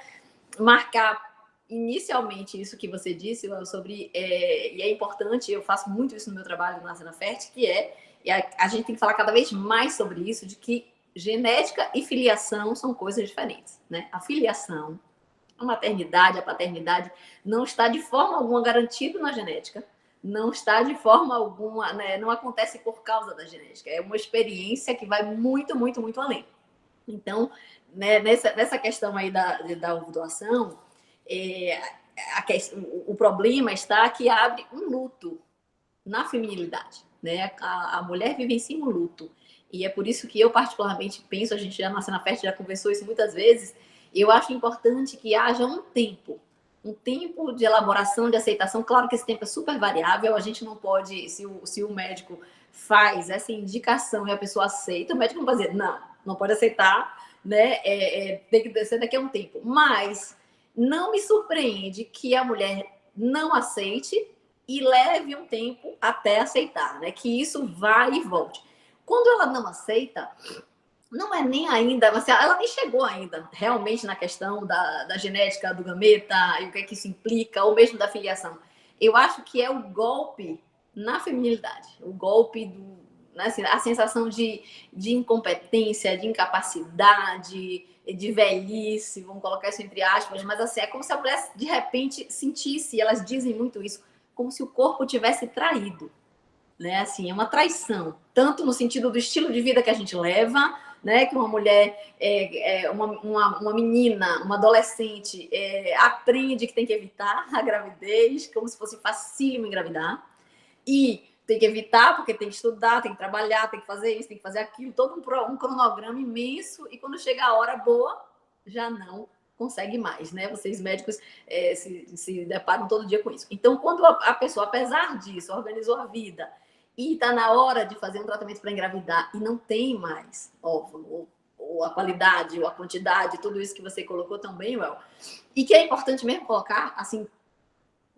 marcar inicialmente isso que você disse sobre, e é importante, eu faço muito isso no meu trabalho na Senafert, que a gente tem que falar cada vez mais sobre isso, de que genética e filiação são coisas diferentes, né? A filiação, a maternidade, a paternidade, não está de forma alguma garantido na genética, não está de forma alguma, né, não acontece por causa da genética, é uma experiência que vai muito, muito, muito além. Então, né, nessa questão aí da doação, o problema está que abre um luto na feminilidade, né? A mulher vivencia um luto, e é por isso que eu particularmente penso, a gente já na Senafert já conversou isso muitas vezes, eu acho importante que haja um tempo de elaboração, de aceitação. Claro que esse tempo é super variável, a gente não pode, se o médico faz essa indicação e a pessoa aceita, o médico não vai dizer, não pode aceitar, né? Tem que ser daqui a um tempo. Mas não me surpreende que a mulher não aceite e leve um tempo até aceitar, né? Que isso vá e volte. Quando ela não aceita, não é nem ainda, ela nem chegou ainda realmente na questão da genética do gameta e o que é que isso implica, ou mesmo da filiação. Eu acho que é o golpe na feminilidade, o golpe né, assim, a sensação de incompetência, de incapacidade, de velhice, vamos colocar isso entre aspas, mas assim, é como se a mulher de repente sentisse, e elas dizem muito isso, como se o corpo tivesse traído. Né? Assim, é uma traição, tanto no sentido do estilo de vida que a gente leva, né? Que uma mulher, uma menina, uma adolescente aprende que tem que evitar a gravidez, como se fosse facílimo engravidar, e tem que evitar porque tem que estudar, tem que trabalhar, tem que fazer isso, tem que fazer aquilo, todo um cronograma imenso, e quando chega a hora boa, já não consegue mais, né? Vocês médicos se deparam todo dia com isso. Então, quando a pessoa, apesar disso, organizou a vida e está na hora de fazer um tratamento para engravidar e não tem mais óvulo, ou a qualidade, ou a quantidade, tudo isso que você colocou também, Well, e que é importante mesmo colocar, assim,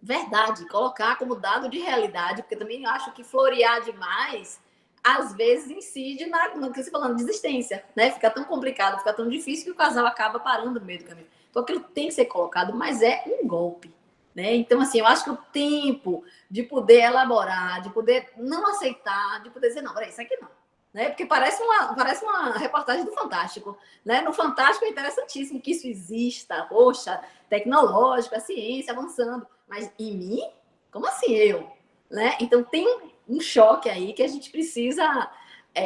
verdade, colocar como dado de realidade, porque também acho que florear demais, às vezes incide no que você falando, desistência, né? Fica tão complicado, fica tão difícil que o casal acaba parando no meio do caminho. Então aquilo tem que ser colocado, mas é um golpe. Né? Então, assim, eu acho que o tempo de poder elaborar, de poder não aceitar, de poder dizer, não, peraí, isso aqui não. Né? Porque parece uma reportagem do Fantástico. Né? No Fantástico é interessantíssimo que isso exista, poxa, tecnológico, a ciência avançando. Mas em mim? Como assim eu? Né? Então, tem um choque aí que a gente precisa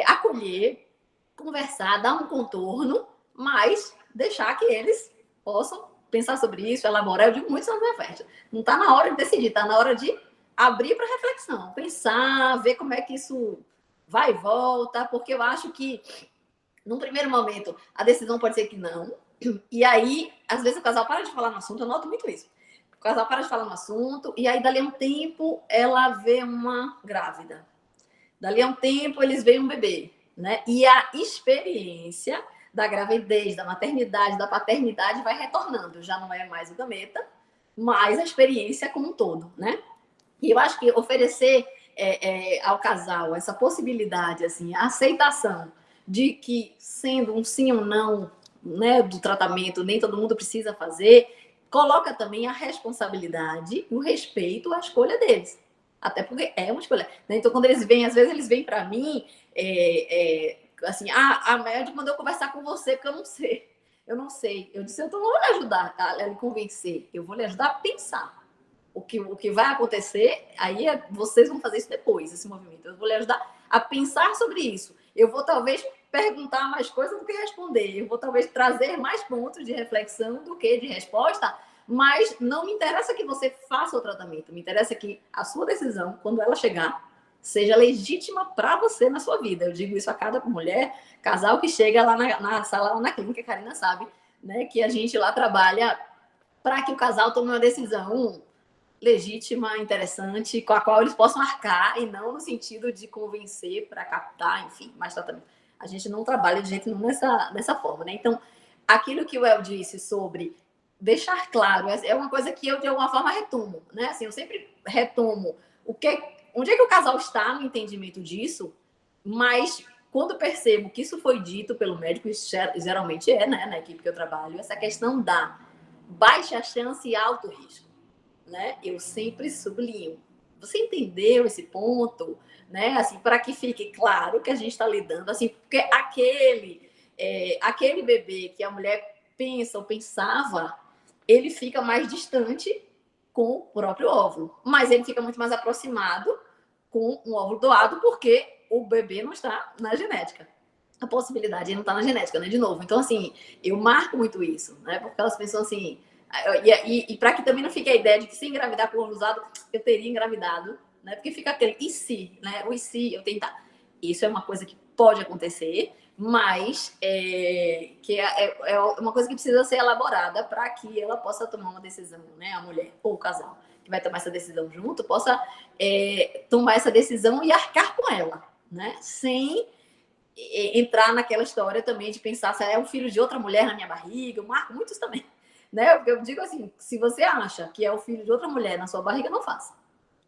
acolher, conversar, dar um contorno, mas deixar que eles possam pensar sobre isso, elaborar. Eu digo muito sobre a oferta. Não está na hora de decidir, está na hora de abrir para reflexão, pensar, ver como é que isso vai e volta, porque eu acho que, num primeiro momento, a decisão pode ser que não, e aí, às vezes, o casal para de falar no assunto, eu noto muito isso. O casal para de falar no assunto, e aí, dali a um tempo, ela vê uma grávida. Dali a um tempo, eles veem um bebê, né? E a experiência da gravidez, da maternidade, da paternidade vai retornando. Já não é mais o gameta, mas a experiência como um todo, né? E eu acho que oferecer ao casal essa possibilidade, assim, a aceitação de que, sendo um sim ou não, né, do tratamento, nem todo mundo precisa fazer, coloca também a responsabilidade, o respeito à escolha deles. Até porque é uma escolha. Né? Então, quando eles vêm, às vezes eles vêm para mim... assim, a médica mandou conversar com você, porque eu não sei. eu não sei. Eu disse, eu não vou lhe ajudar a lhe convencer, eu vou lhe ajudar a pensar. O que vai acontecer, aí vocês vão fazer isso depois, esse movimento. Eu vou lhe ajudar a pensar sobre isso. Eu vou talvez perguntar mais coisas do que responder. Eu vou talvez trazer mais pontos de reflexão do que de resposta, mas não me interessa que você faça o tratamento. Me interessa que a sua decisão, quando ela chegar, seja legítima para você na sua vida. Eu digo isso a cada mulher, casal que chega lá na sala, lá na clínica, a Karina sabe, né, que a gente lá trabalha para que o casal tome uma decisão legítima, interessante, com a qual eles possam arcar, e não no sentido de convencer para captar, enfim, mais tratamento. A gente não trabalha de jeito nenhum dessa forma, né? Então, aquilo que o El disse sobre deixar claro, é uma coisa que eu, de alguma forma, retomo, né? Assim, eu sempre retomo onde é que o casal está no entendimento disso, mas quando percebo que isso foi dito pelo médico, isso geralmente né, na equipe que eu trabalho, essa questão da baixa chance e alto risco. Né? Eu sempre sublinho. Você entendeu esse ponto, né? Assim, para que fique claro que a gente está lidando, assim, porque aquele bebê que a mulher pensa ou pensava, ele fica mais distante com o próprio óvulo, mas ele fica muito mais aproximado com um óvulo doado, porque o bebê não está na genética. A possibilidade não está na genética, né? De novo. Então, assim, eu marco muito isso, né? Porque elas pensam assim. E para que também não fique a ideia de que se engravidar com o óvulo usado, eu teria engravidado, né? Porque fica aquele e se, né? O e se eu tentar. Isso é uma coisa que pode acontecer, mas que é uma coisa que precisa ser elaborada para que ela possa tomar uma decisão, né? A mulher ou o casal que vai tomar essa decisão junto possa tomar essa decisão e arcar com ela, né? Sem entrar naquela história também de pensar se é um filho de outra mulher na minha barriga. Eu marco muitos também. Né? Porque eu digo assim, se você acha que é o filho de outra mulher na sua barriga, não faça.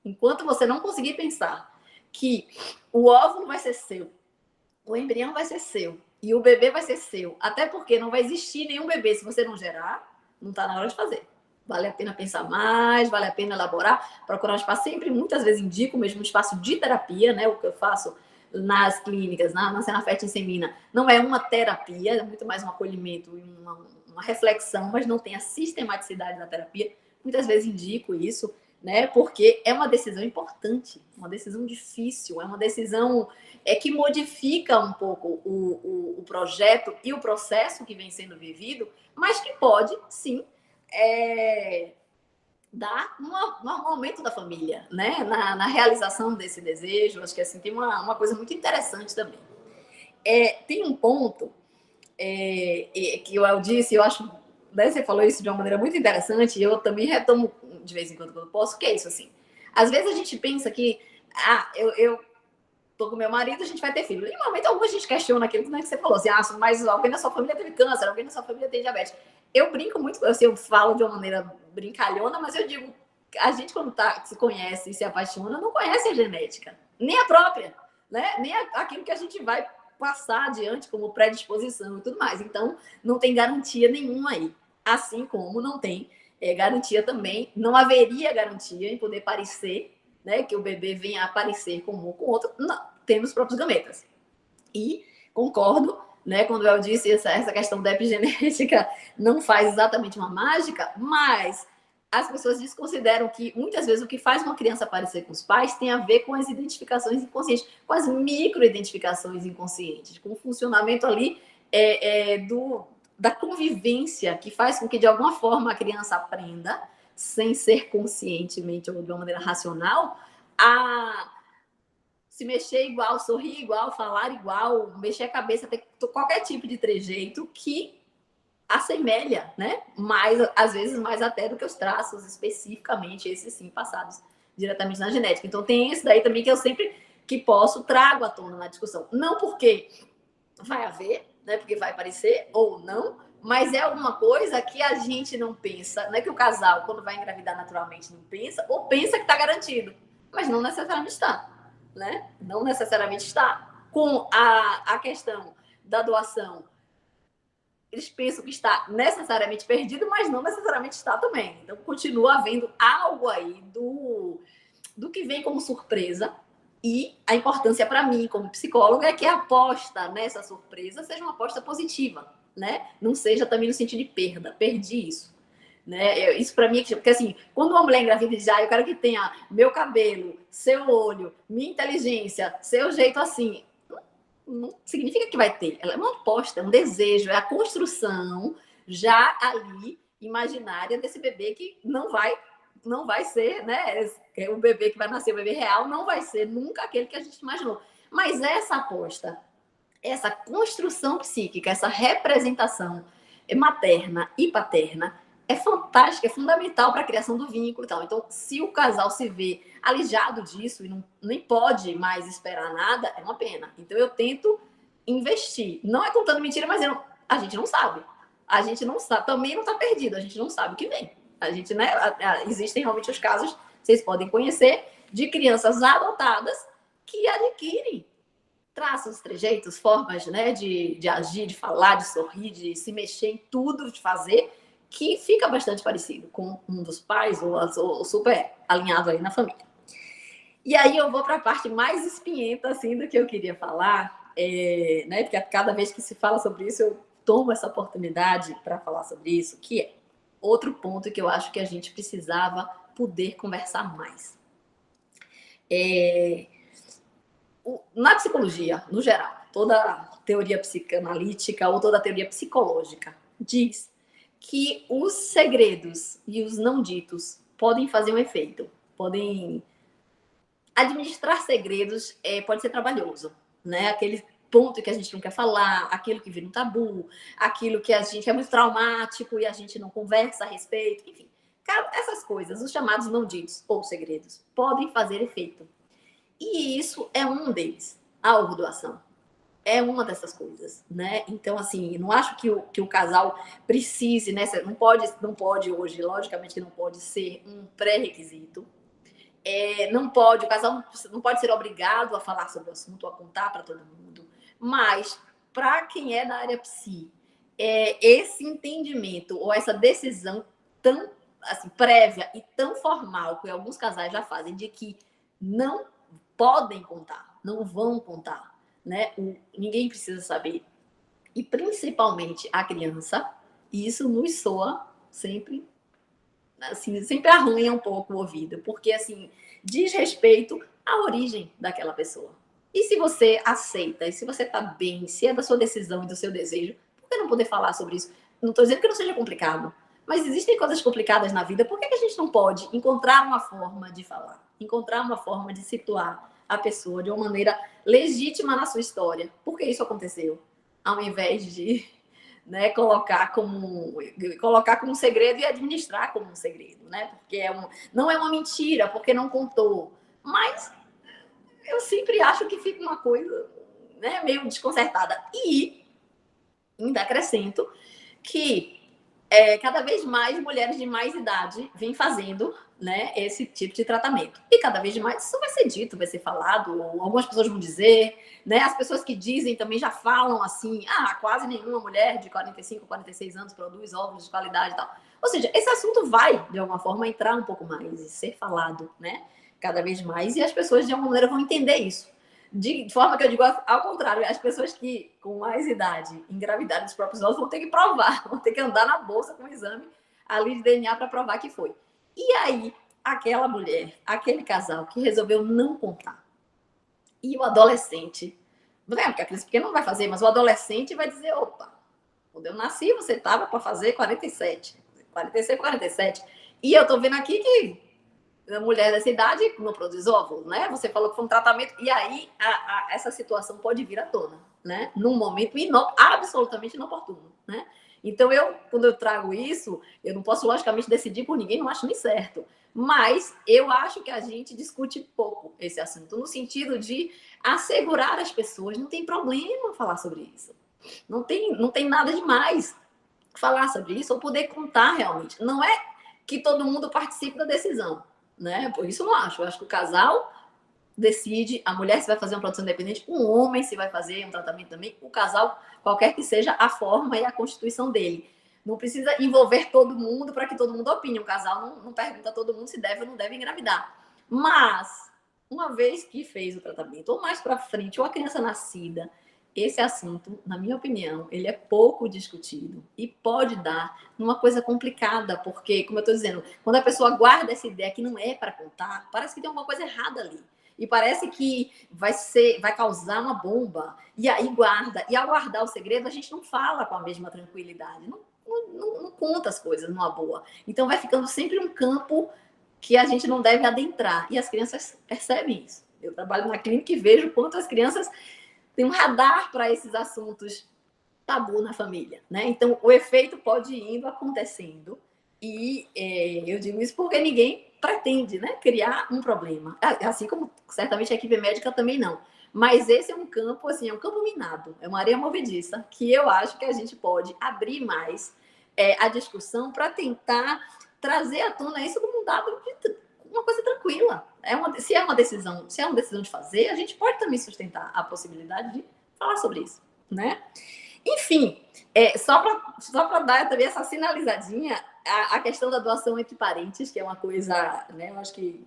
Enquanto você não conseguir pensar que o óvulo vai ser seu, o embrião vai ser seu e o bebê vai ser seu, até porque não vai existir nenhum bebê se você não gerar, não está na hora de fazer. Vale a pena pensar mais, vale a pena elaborar, procurar um espaço. Sempre, muitas vezes, indico mesmo um espaço de terapia, né? O que eu faço nas clínicas, na Senafert Insemina, não é uma terapia, é muito mais um acolhimento e uma reflexão, mas não tem a sistematicidade da terapia. Muitas vezes indico isso, né? Porque é uma decisão importante, uma decisão difícil, é uma decisão que modifica um pouco o projeto e o processo que vem sendo vivido, mas que pode, sim, dar um aumento da família, né? Na realização desse desejo. Acho que assim, tem uma coisa muito interessante também. Tem um ponto que o El disse, eu acho, né, você falou isso de uma maneira muito interessante, e eu também retomo de vez em quando eu posso, que é isso, assim. Às vezes a gente pensa que, eu tô com meu marido, a gente vai ter filho. Em momento algum a gente questiona aquilo, né, que você falou, assim, mas alguém na sua família teve câncer, alguém na sua família tem diabetes. Eu brinco muito, assim, eu falo de uma maneira brincalhona, mas eu digo, a gente quando se conhece e se apaixona, não conhece a genética, nem a própria, né, nem aquilo que a gente vai passar adiante como predisposição e tudo mais. Então, não tem garantia nenhuma aí. Assim como não tem garantia também, não haveria garantia em poder parecer, né, que o bebê venha a aparecer como um com o outro, não, tendo os próprios gametas. E concordo, né, quando eu disse essa questão da epigenética não faz exatamente uma mágica, mas as pessoas desconsideram que muitas vezes o que faz uma criança aparecer com os pais tem a ver com as identificações inconscientes, com as microidentificações inconscientes, com o funcionamento ali da convivência, que faz com que de alguma forma a criança aprenda, sem ser conscientemente ou de uma maneira racional, a se mexer igual, sorrir igual, falar igual, mexer a cabeça, ter qualquer tipo de trejeito que assemelha, né? Mais, às vezes, mais até do que os traços especificamente, esses sim, passados diretamente na genética. Então, tem isso daí também que eu sempre que posso trago à tona na discussão. Não porque vai haver, né? Porque vai aparecer ou não, mas é alguma coisa que a gente não pensa, não é que o casal, quando vai engravidar naturalmente, não pensa, ou pensa que está garantido, mas não necessariamente está, né? Não necessariamente está. Com a questão da doação, eles pensam que está necessariamente perdido, mas não necessariamente está também. Então, continua havendo algo aí do que vem como surpresa. E a importância para mim, como psicóloga, é que a aposta nessa surpresa seja uma aposta positiva, né? Não seja também no sentido de perda, perdi isso. Né? Isso para mim, porque assim, quando uma mulher engravida diz, eu quero que tenha meu cabelo, seu olho, minha inteligência, seu jeito assim, não significa que vai ter. Ela é uma aposta, é um desejo, é a construção já ali imaginária desse bebê que não vai ser, né? O bebê que vai nascer, o bebê real, não vai ser nunca aquele que a gente imaginou. Mas essa aposta, essa construção psíquica, essa representação materna e paterna é fantástica, é fundamental para a criação do vínculo e tal. Então, se o casal se vê alijado disso e nem pode mais esperar nada, é uma pena. Então, eu tento investir. Não é contando mentira, mas a gente não sabe. A gente não sabe. Também não está perdido. A gente não sabe o que vem. A gente, né? Existem realmente os casos, vocês podem conhecer, de crianças adotadas que adquirem traços, trejeitos, formas, né, de agir, de falar, de sorrir, de se mexer em tudo, de fazer, que fica bastante parecido com um dos pais ou super alinhado aí na família. E aí eu vou para a parte mais espinhenta, assim, do que eu queria falar, né, porque cada vez que se fala sobre isso, eu tomo essa oportunidade para falar sobre isso, que é outro ponto que eu acho que a gente precisava poder conversar mais. Na psicologia, no geral, toda teoria psicanalítica ou toda teoria psicológica diz que os segredos e os não ditos podem fazer um efeito, podem administrar segredos, pode ser trabalhoso, né? Aquele ponto que a gente não quer falar, aquilo que vira um tabu, aquilo que a gente é muito traumático e a gente não conversa a respeito, enfim. Essas coisas, os chamados não ditos ou segredos, podem fazer efeito. E isso é um deles, a overdoação. É uma dessas coisas, né? Então, assim, não acho que o casal precise, né? Não pode hoje, logicamente que não pode ser um pré-requisito. O casal não pode ser obrigado a falar sobre o assunto, a contar para todo mundo. Mas, para quem é da área psi, esse entendimento ou essa decisão tão assim, prévia e tão formal que alguns casais já fazem de que não podem contar, não vão contar, né? Ninguém precisa saber. E principalmente a criança, e isso nos soa sempre, assim, sempre arranha um pouco o ouvido, porque assim, diz respeito à origem daquela pessoa. E se você aceita, e se você tá bem, se é da sua decisão e do seu desejo, por que não poder falar sobre isso? Não estou dizendo que não seja complicado, mas existem coisas complicadas na vida, por que a gente não pode encontrar uma forma de falar? Encontrar uma forma de situar a pessoa de uma maneira legítima na sua história. Por que isso aconteceu? Ao invés de, né, colocar como um segredo e administrar como um segredo, né? Porque não é uma mentira, porque não contou. Mas eu sempre acho que fica uma coisa, né, meio desconcertada. E ainda acrescento que cada vez mais mulheres de mais idade vêm fazendo, né, esse tipo de tratamento. E cada vez mais isso vai ser dito, vai ser falado, algumas pessoas vão dizer, né, as pessoas que dizem também já falam assim, quase nenhuma mulher de 45, 46 anos produz óvulos de qualidade e tal. Ou seja, esse assunto vai, de alguma forma, entrar um pouco mais e ser falado, né, cada vez mais, e as pessoas, de alguma maneira, vão entender isso. De forma que eu digo ao contrário, as pessoas que com mais idade engravidaram dos próprios óvulos vão ter que provar, vão ter que andar na bolsa com o exame ali de DNA para provar que foi. E aí, aquela mulher, aquele casal que resolveu não contar, e o adolescente, porque a criança pequena não vai fazer, mas o adolescente vai dizer, opa, quando eu nasci você estava para fazer 46, 47, e eu estou vendo aqui que a mulher dessa idade não produz óvulos, né? Você falou que foi um tratamento, e aí essa situação pode vir à tona, né? Num momento absolutamente inoportuno, né? Então, quando eu trago isso, eu não posso, logicamente, decidir por ninguém, não acho nem certo. Mas eu acho que a gente discute pouco esse assunto, no sentido de assegurar as pessoas, não tem problema falar sobre isso. Não tem nada demais falar sobre isso ou poder contar realmente. Não é que todo mundo participe da decisão, né? Por isso eu não acho. Eu acho que o casal decide, a mulher se vai fazer uma produção independente, o homem se vai fazer um tratamento também, o casal, qualquer que seja a forma e a constituição dele. Não precisa envolver todo mundo para que todo mundo opine. O casal não pergunta a todo mundo se deve ou não deve engravidar. Mas, uma vez que fez o tratamento, ou mais para frente, ou a criança nascida, esse assunto, na minha opinião, ele é pouco discutido e pode dar numa coisa complicada, porque, como eu estou dizendo, quando a pessoa guarda essa ideia que não é para contar, parece que tem alguma coisa errada ali. E parece que vai causar uma bomba. E aí guarda. E ao guardar o segredo, a gente não fala com a mesma tranquilidade. Não conta as coisas numa boa. Então vai ficando sempre um campo que a gente não deve adentrar. E as crianças percebem isso. Eu trabalho na clínica e vejo quanto as crianças têm um radar para esses assuntos tabu na família, né? Então o efeito pode ir indo acontecendo. E eu digo isso porque ninguém pretende, né, criar um problema. Assim como certamente a equipe médica também não. Mas esse é um campo, assim, é um campo minado, é uma areia movediça, que eu acho que a gente pode abrir mais a discussão para tentar trazer à tona isso como um dado de uma coisa tranquila. Se é uma decisão de fazer, a gente pode também sustentar a possibilidade de falar sobre isso, né? Enfim, só para dar também essa sinalizadinha, a questão da doação entre parentes, que é uma coisa, né, eu acho que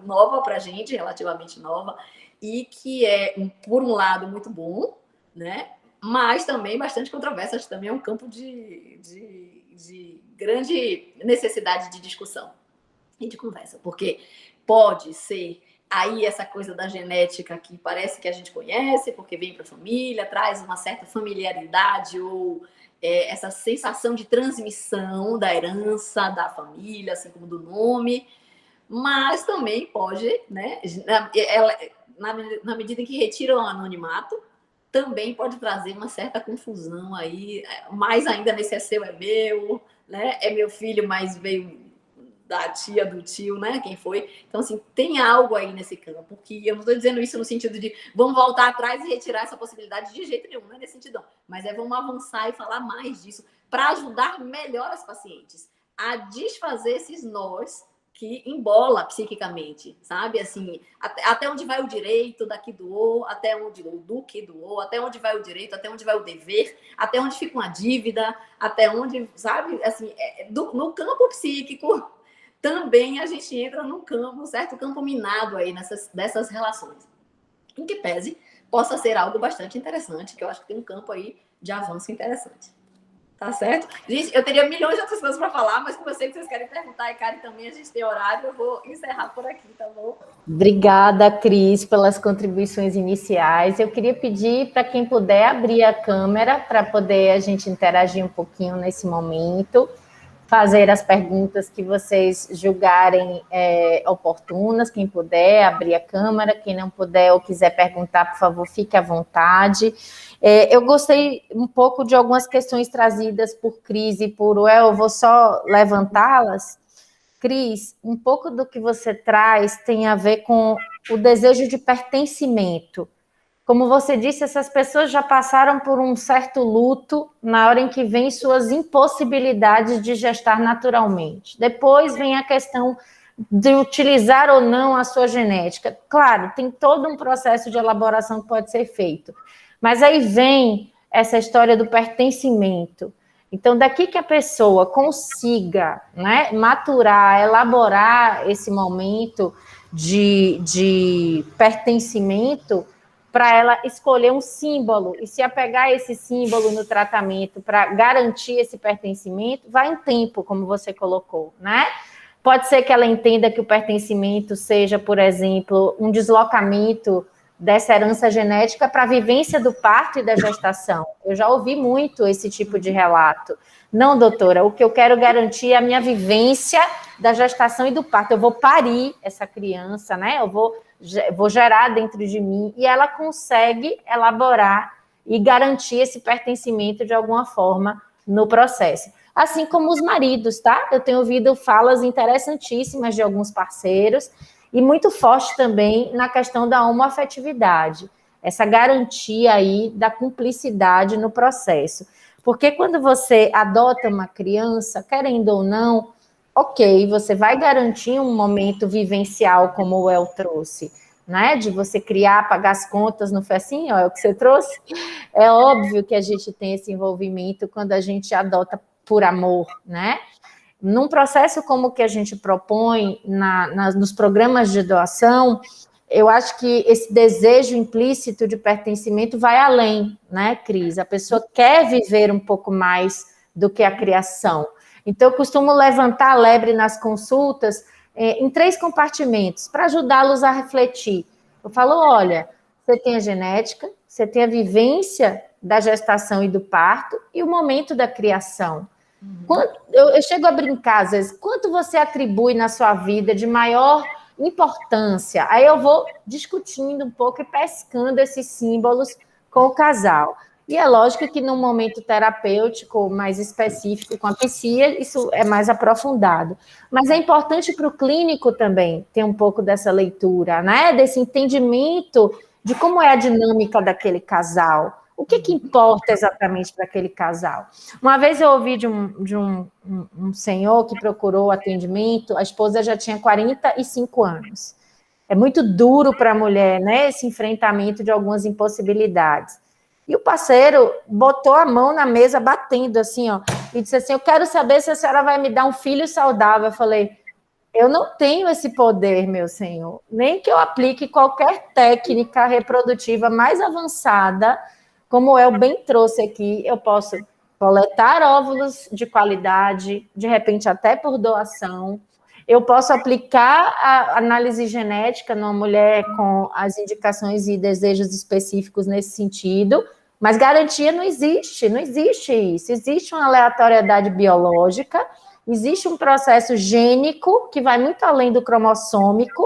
nova para a gente, relativamente nova, e que é, por um lado, muito bom, né, mas também bastante controverso. Acho que também é um campo de grande necessidade de discussão e de conversa, porque pode ser aí essa coisa da genética que parece que a gente conhece, porque vem para a família, traz uma certa familiaridade ou essa sensação de transmissão da herança da família, assim como do nome, mas também pode, né, na medida em que retira o anonimato, também pode trazer uma certa confusão aí, mais ainda nesse é seu, é meu, né, é meu filho, mas veio da tia, do tio, né? Quem foi. Então, assim, tem algo aí nesse campo, porque eu não estou dizendo isso no sentido de vamos voltar atrás e retirar essa possibilidade de jeito nenhum, não é nesse sentido, mas vamos avançar e falar mais disso para ajudar melhor as pacientes a desfazer esses nós que embola psiquicamente, sabe? Assim, até onde vai o direito da que doou, até onde o do que doou, até onde vai o direito, até onde vai o dever, até onde fica uma dívida, até onde, sabe? Assim, no campo psíquico, também a gente entra num campo, um certo campo minado aí dessas relações. Em que pese, possa ser algo bastante interessante, que eu acho que tem um campo aí de avanço interessante. Tá certo? Gente, eu teria milhões de outras coisas para falar, mas como eu sei que vocês querem perguntar, e Karen também, a gente tem horário, eu vou encerrar por aqui, tá bom? Obrigada, Cris, pelas contribuições iniciais. Eu queria pedir para quem puder abrir a câmera para poder a gente interagir um pouquinho nesse momento, fazer as perguntas que vocês julgarem oportunas. Quem puder abrir a câmera, quem não puder ou quiser perguntar, por favor, fique à vontade. Eu gostei um pouco de algumas questões trazidas por Cris e por Uel, eu vou só levantá-las. Cris, um pouco do que você traz tem a ver com o desejo de pertencimento. Como você disse, essas pessoas já passaram por um certo luto na hora em que vem suas impossibilidades de gestar naturalmente. Depois vem a questão de utilizar ou não a sua genética. Claro, tem todo um processo de elaboração que pode ser feito. Mas aí vem essa história do pertencimento. Então, daqui que a pessoa consiga, né, maturar, elaborar esse momento de pertencimento, para ela escolher um símbolo e se apegar a esse símbolo no tratamento para garantir esse pertencimento, vai em tempo, como você colocou, né? Pode ser que ela entenda que o pertencimento seja, por exemplo, um deslocamento dessa herança genética para a vivência do parto e da gestação. Eu já ouvi muito esse tipo de relato. Não, doutora, o que eu quero garantir é a minha vivência da gestação e do parto. Eu vou parir essa criança, né? Eu vou gerar dentro de mim, e ela consegue elaborar e garantir esse pertencimento de alguma forma no processo. Assim como os maridos, tá? Eu tenho ouvido falas interessantíssimas de alguns parceiros, e muito forte também na questão da homoafetividade, essa garantia aí da cumplicidade no processo. Porque quando você adota uma criança, querendo ou não, ok, você vai garantir um momento vivencial, como o El trouxe, né? De você criar, pagar as contas, não foi assim, ó, é o que você trouxe? É óbvio que a gente tem esse envolvimento quando a gente adota por amor, né? Num processo como o que a gente propõe nos programas de doação, eu acho que esse desejo implícito de pertencimento vai além, né, Cris? A pessoa quer viver um pouco mais do que a criação. Então, eu costumo levantar a lebre nas consultas em 3 compartimentos, para ajudá-los a refletir. Eu falo, olha, você tem a genética, você tem a vivência da gestação e do parto, e o momento da criação. Eu chego a brincar, às vezes, quanto você atribui na sua vida de maior importância? Aí eu vou discutindo um pouco e pescando esses símbolos com o casal. E é lógico que num momento terapêutico mais específico com a psia, isso é mais aprofundado. Mas é importante para o clínico também ter um pouco dessa leitura, né? Desse entendimento de como é a dinâmica daquele casal. O que importa exatamente para aquele casal? Uma vez eu ouvi de um senhor que procurou atendimento, a esposa já tinha 45 anos. É muito duro para a mulher, né? Esse enfrentamento de algumas impossibilidades. E o parceiro botou a mão na mesa, batendo assim, ó, e disse assim, eu quero saber se a senhora vai me dar um filho saudável. Eu falei, eu não tenho esse poder, meu senhor, nem que eu aplique qualquer técnica reprodutiva mais avançada, como o El bem trouxe aqui, eu posso coletar óvulos de qualidade, de repente até por doação, eu posso aplicar a análise genética numa mulher com as indicações e desejos específicos nesse sentido, mas garantia não existe isso. Existe uma aleatoriedade biológica, existe um processo gênico que vai muito além do cromossômico,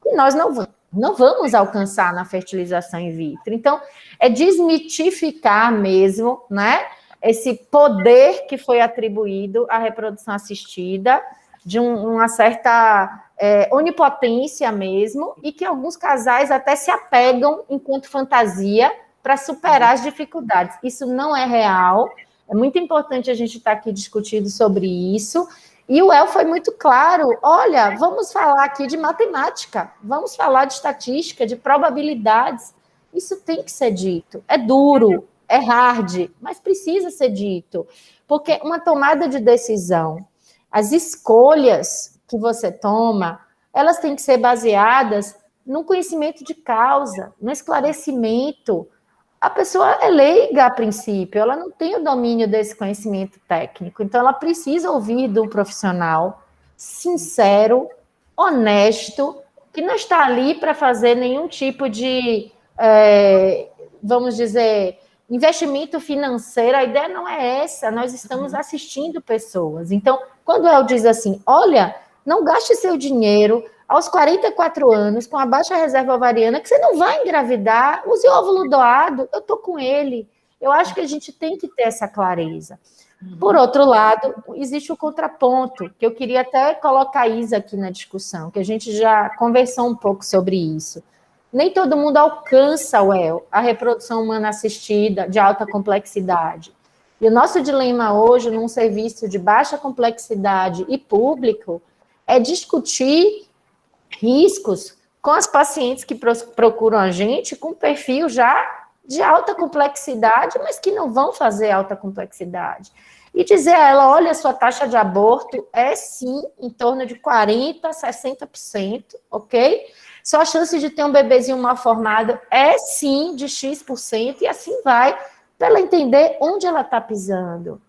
e nós não vamos alcançar na fertilização in vitro. Então, é desmitificar mesmo, né, esse poder que foi atribuído à reprodução assistida, de uma certa onipotência mesmo, e que alguns casais até se apegam enquanto fantasia para superar as dificuldades. Isso não é real, é muito importante a gente estar aqui discutindo sobre isso, e o El foi muito claro, olha, vamos falar aqui de matemática, vamos falar de estatística, de probabilidades, isso tem que ser dito, é duro, é hard, mas precisa ser dito, porque uma tomada de decisão, as escolhas que você toma, elas têm que ser baseadas no conhecimento de causa, no esclarecimento. A pessoa é leiga a princípio, ela não tem o domínio desse conhecimento técnico, então ela precisa ouvir de um profissional sincero, honesto, que não está ali para fazer nenhum tipo de, vamos dizer, investimento financeiro. A ideia não é essa, nós estamos assistindo pessoas. Então, quando ela diz assim, olha, não gaste seu dinheiro aos 44 anos, com a baixa reserva ovariana, que você não vai engravidar, use óvulo doado, eu estou com ele. Eu acho que a gente tem que ter essa clareza. Por outro lado, existe o contraponto, que eu queria até colocar a Isa aqui na discussão, que a gente já conversou um pouco sobre isso. Nem todo mundo alcança, a reprodução humana assistida de alta complexidade. E o nosso dilema hoje, num serviço de baixa complexidade e público, é discutir riscos com as pacientes que procuram a gente com perfil já de alta complexidade, mas que não vão fazer alta complexidade. E dizer a ela, olha, sua taxa de aborto é sim em torno de 40%, 60%, ok? Sua chance de ter um bebezinho mal formado é sim de X%, e assim vai, para ela entender onde ela está pisando.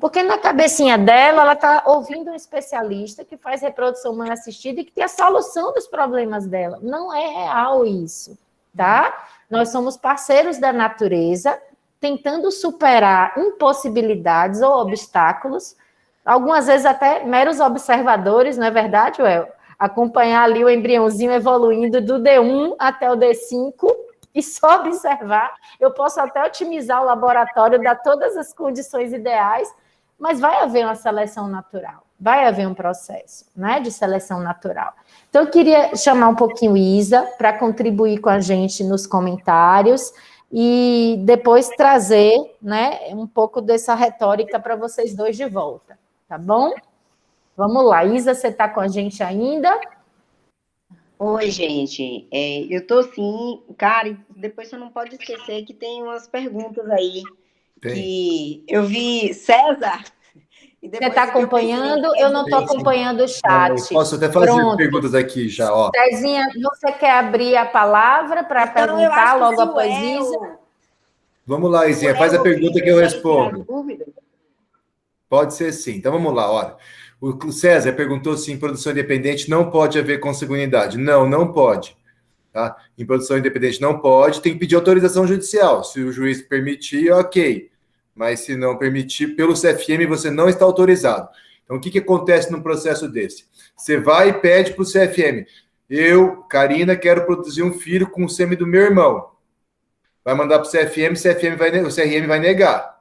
Porque na cabecinha dela, ela está ouvindo um especialista que faz reprodução humana assistida e que tem a solução dos problemas dela. Não é real isso, tá? Nós somos parceiros da natureza, tentando superar impossibilidades ou obstáculos, algumas vezes até meros observadores, não é verdade, Uel? Acompanhar ali o embriãozinho evoluindo do D1 até o D5 e só observar. Eu posso até otimizar o laboratório, dar todas as condições ideais, mas vai haver uma seleção natural, vai haver um processo, né, de seleção natural. Então, eu queria chamar um pouquinho Isa para contribuir com a gente nos comentários e depois trazer, né, um pouco dessa retórica para vocês dois de volta, tá bom? Vamos lá, Isa, você está com a gente ainda? Oi, gente. Eu estou sim, cara, e depois você não pode esquecer que tem umas perguntas aí que eu vi César Você está acompanhando? Eu não estou acompanhando o chat. Eu posso até fazer perguntas aqui já, ó. Terezinha, você quer abrir a palavra para perguntar logo após Isa? Vamos lá, Izinha, faz a pergunta que eu respondo. Pode ser sim. Então vamos lá, olha. O César perguntou se em produção independente não pode haver consanguinidade. Não, não pode. Tá? Em produção independente não pode, tem que pedir autorização judicial. Se o juiz permitir, ok. Mas se não permitir, pelo CFM você não está autorizado. Então, o que acontece num processo desse? Você vai e pede para o CFM. Eu, Karina, quero produzir um filho com o sêmen do meu irmão. Vai mandar para o CFM, o CRM vai negar.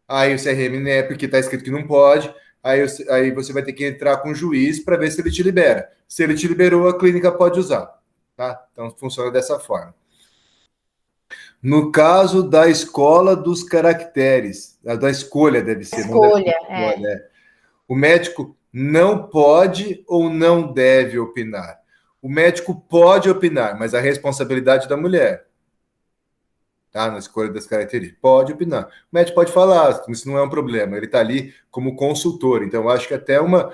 Aí o CRM nega, porque está escrito que não pode. Aí você vai ter que entrar com o juiz para ver se ele te libera. Se ele te liberou, a clínica pode usar. Tá? Então, funciona dessa forma. No caso da escola dos caracteres, da escolha deve ser. Escolha, O médico não pode ou não deve opinar. O médico pode opinar, mas a responsabilidade da mulher. Tá? Na escolha das características. Pode opinar. O médico pode falar, isso não é um problema. Ele está ali como consultor. Então, eu acho que até uma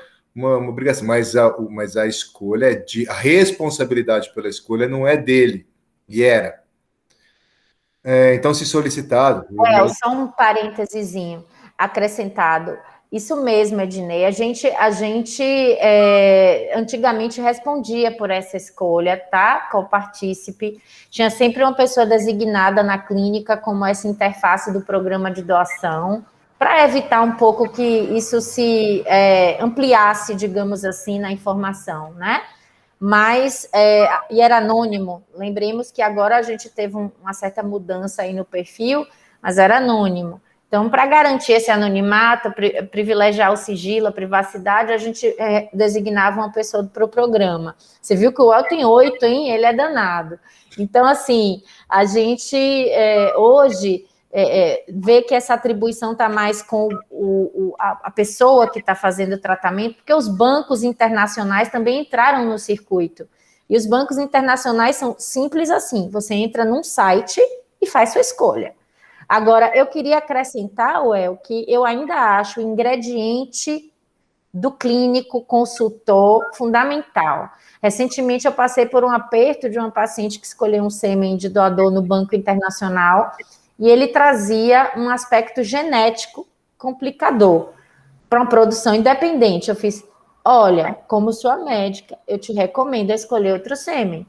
obrigação. Mas a escolha a responsabilidade pela escolha não é dele. E era. Então, se solicitado... Só um parêntesezinho acrescentado. Isso mesmo, Ednei. A gente antigamente respondia por essa escolha, tá? Co-partícipe. Tinha sempre uma pessoa designada na clínica como essa interface do programa de doação, para evitar um pouco que isso se ampliasse, digamos assim, na informação, né? Mas, e era anônimo. Lembremos que agora a gente teve uma certa mudança aí no perfil, mas era anônimo. Então, para garantir esse anonimato, privilegiar o sigilo, a privacidade, a gente designava uma pessoa para o programa. Você viu que o El tem 8, hein? Ele é danado. Então, assim, a gente hoje vê que essa atribuição está mais com a pessoa que está fazendo o tratamento, porque os bancos internacionais também entraram no circuito. E os bancos internacionais são simples assim, você entra num site e faz sua escolha. Agora, eu queria acrescentar, Well, que eu ainda acho o ingrediente do clínico consultor fundamental. Recentemente, eu passei por um aperto de uma paciente que escolheu um sêmen de doador no Banco Internacional, e ele trazia um aspecto genético complicador para uma produção independente. Eu fiz, olha, como sua médica, eu te recomendo a escolher outro sêmen,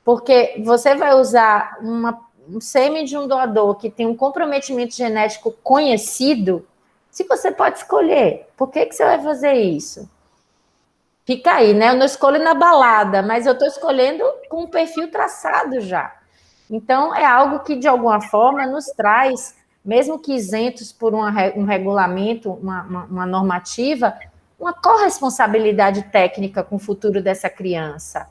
porque você vai usar um sêmen de um doador que tem um comprometimento genético conhecido, se você pode escolher, por que você vai fazer isso? Fica aí, né? Eu não escolho na balada, mas eu estou escolhendo com um perfil traçado já. Então, é algo que, de alguma forma, nos traz, mesmo que isentos por um regulamento, uma normativa, uma corresponsabilidade técnica com o futuro dessa criança.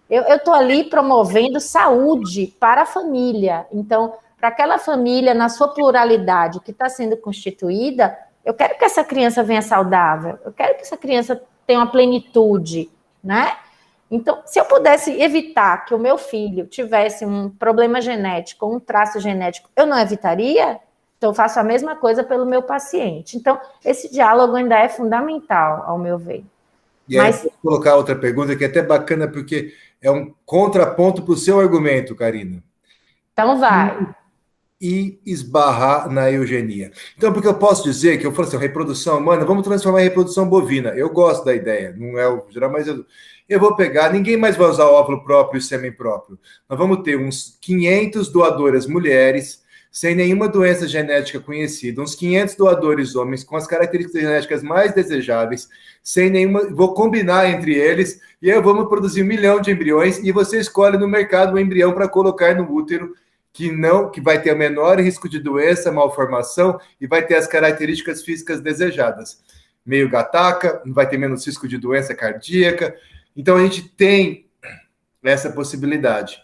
Eu estou ali promovendo saúde para a família. Então, para aquela família, na sua pluralidade que está sendo constituída, eu quero que essa criança venha saudável, eu quero que essa criança tenha uma plenitude, né? Então, se eu pudesse evitar que o meu filho tivesse um problema genético, um traço genético, eu não evitaria? Então, eu faço a mesma coisa pelo meu paciente. Então, esse diálogo ainda é fundamental, ao meu ver. E aí, vou colocar outra pergunta que é até bacana, porque é um contraponto para o seu argumento, Karina. Então, vai. E esbarrar na eugenia. Então, porque eu posso dizer que eu falo assim, reprodução humana, vamos transformar em reprodução bovina. Eu gosto da ideia, não é o geral, mas eu vou pegar, ninguém mais vai usar óvulo próprio e sêmen próprio. Nós vamos ter uns 500 doadoras mulheres, sem nenhuma doença genética conhecida, uns 500 doadores homens, com as características genéticas mais desejáveis, sem nenhuma, vou combinar entre eles, e aí vamos produzir 1 milhão de embriões, e você escolhe no mercado um embrião para colocar no útero, que vai ter o menor risco de doença, malformação, e vai ter as características físicas desejadas. Meio gataca, vai ter menos risco de doença cardíaca. Então, a gente tem essa possibilidade.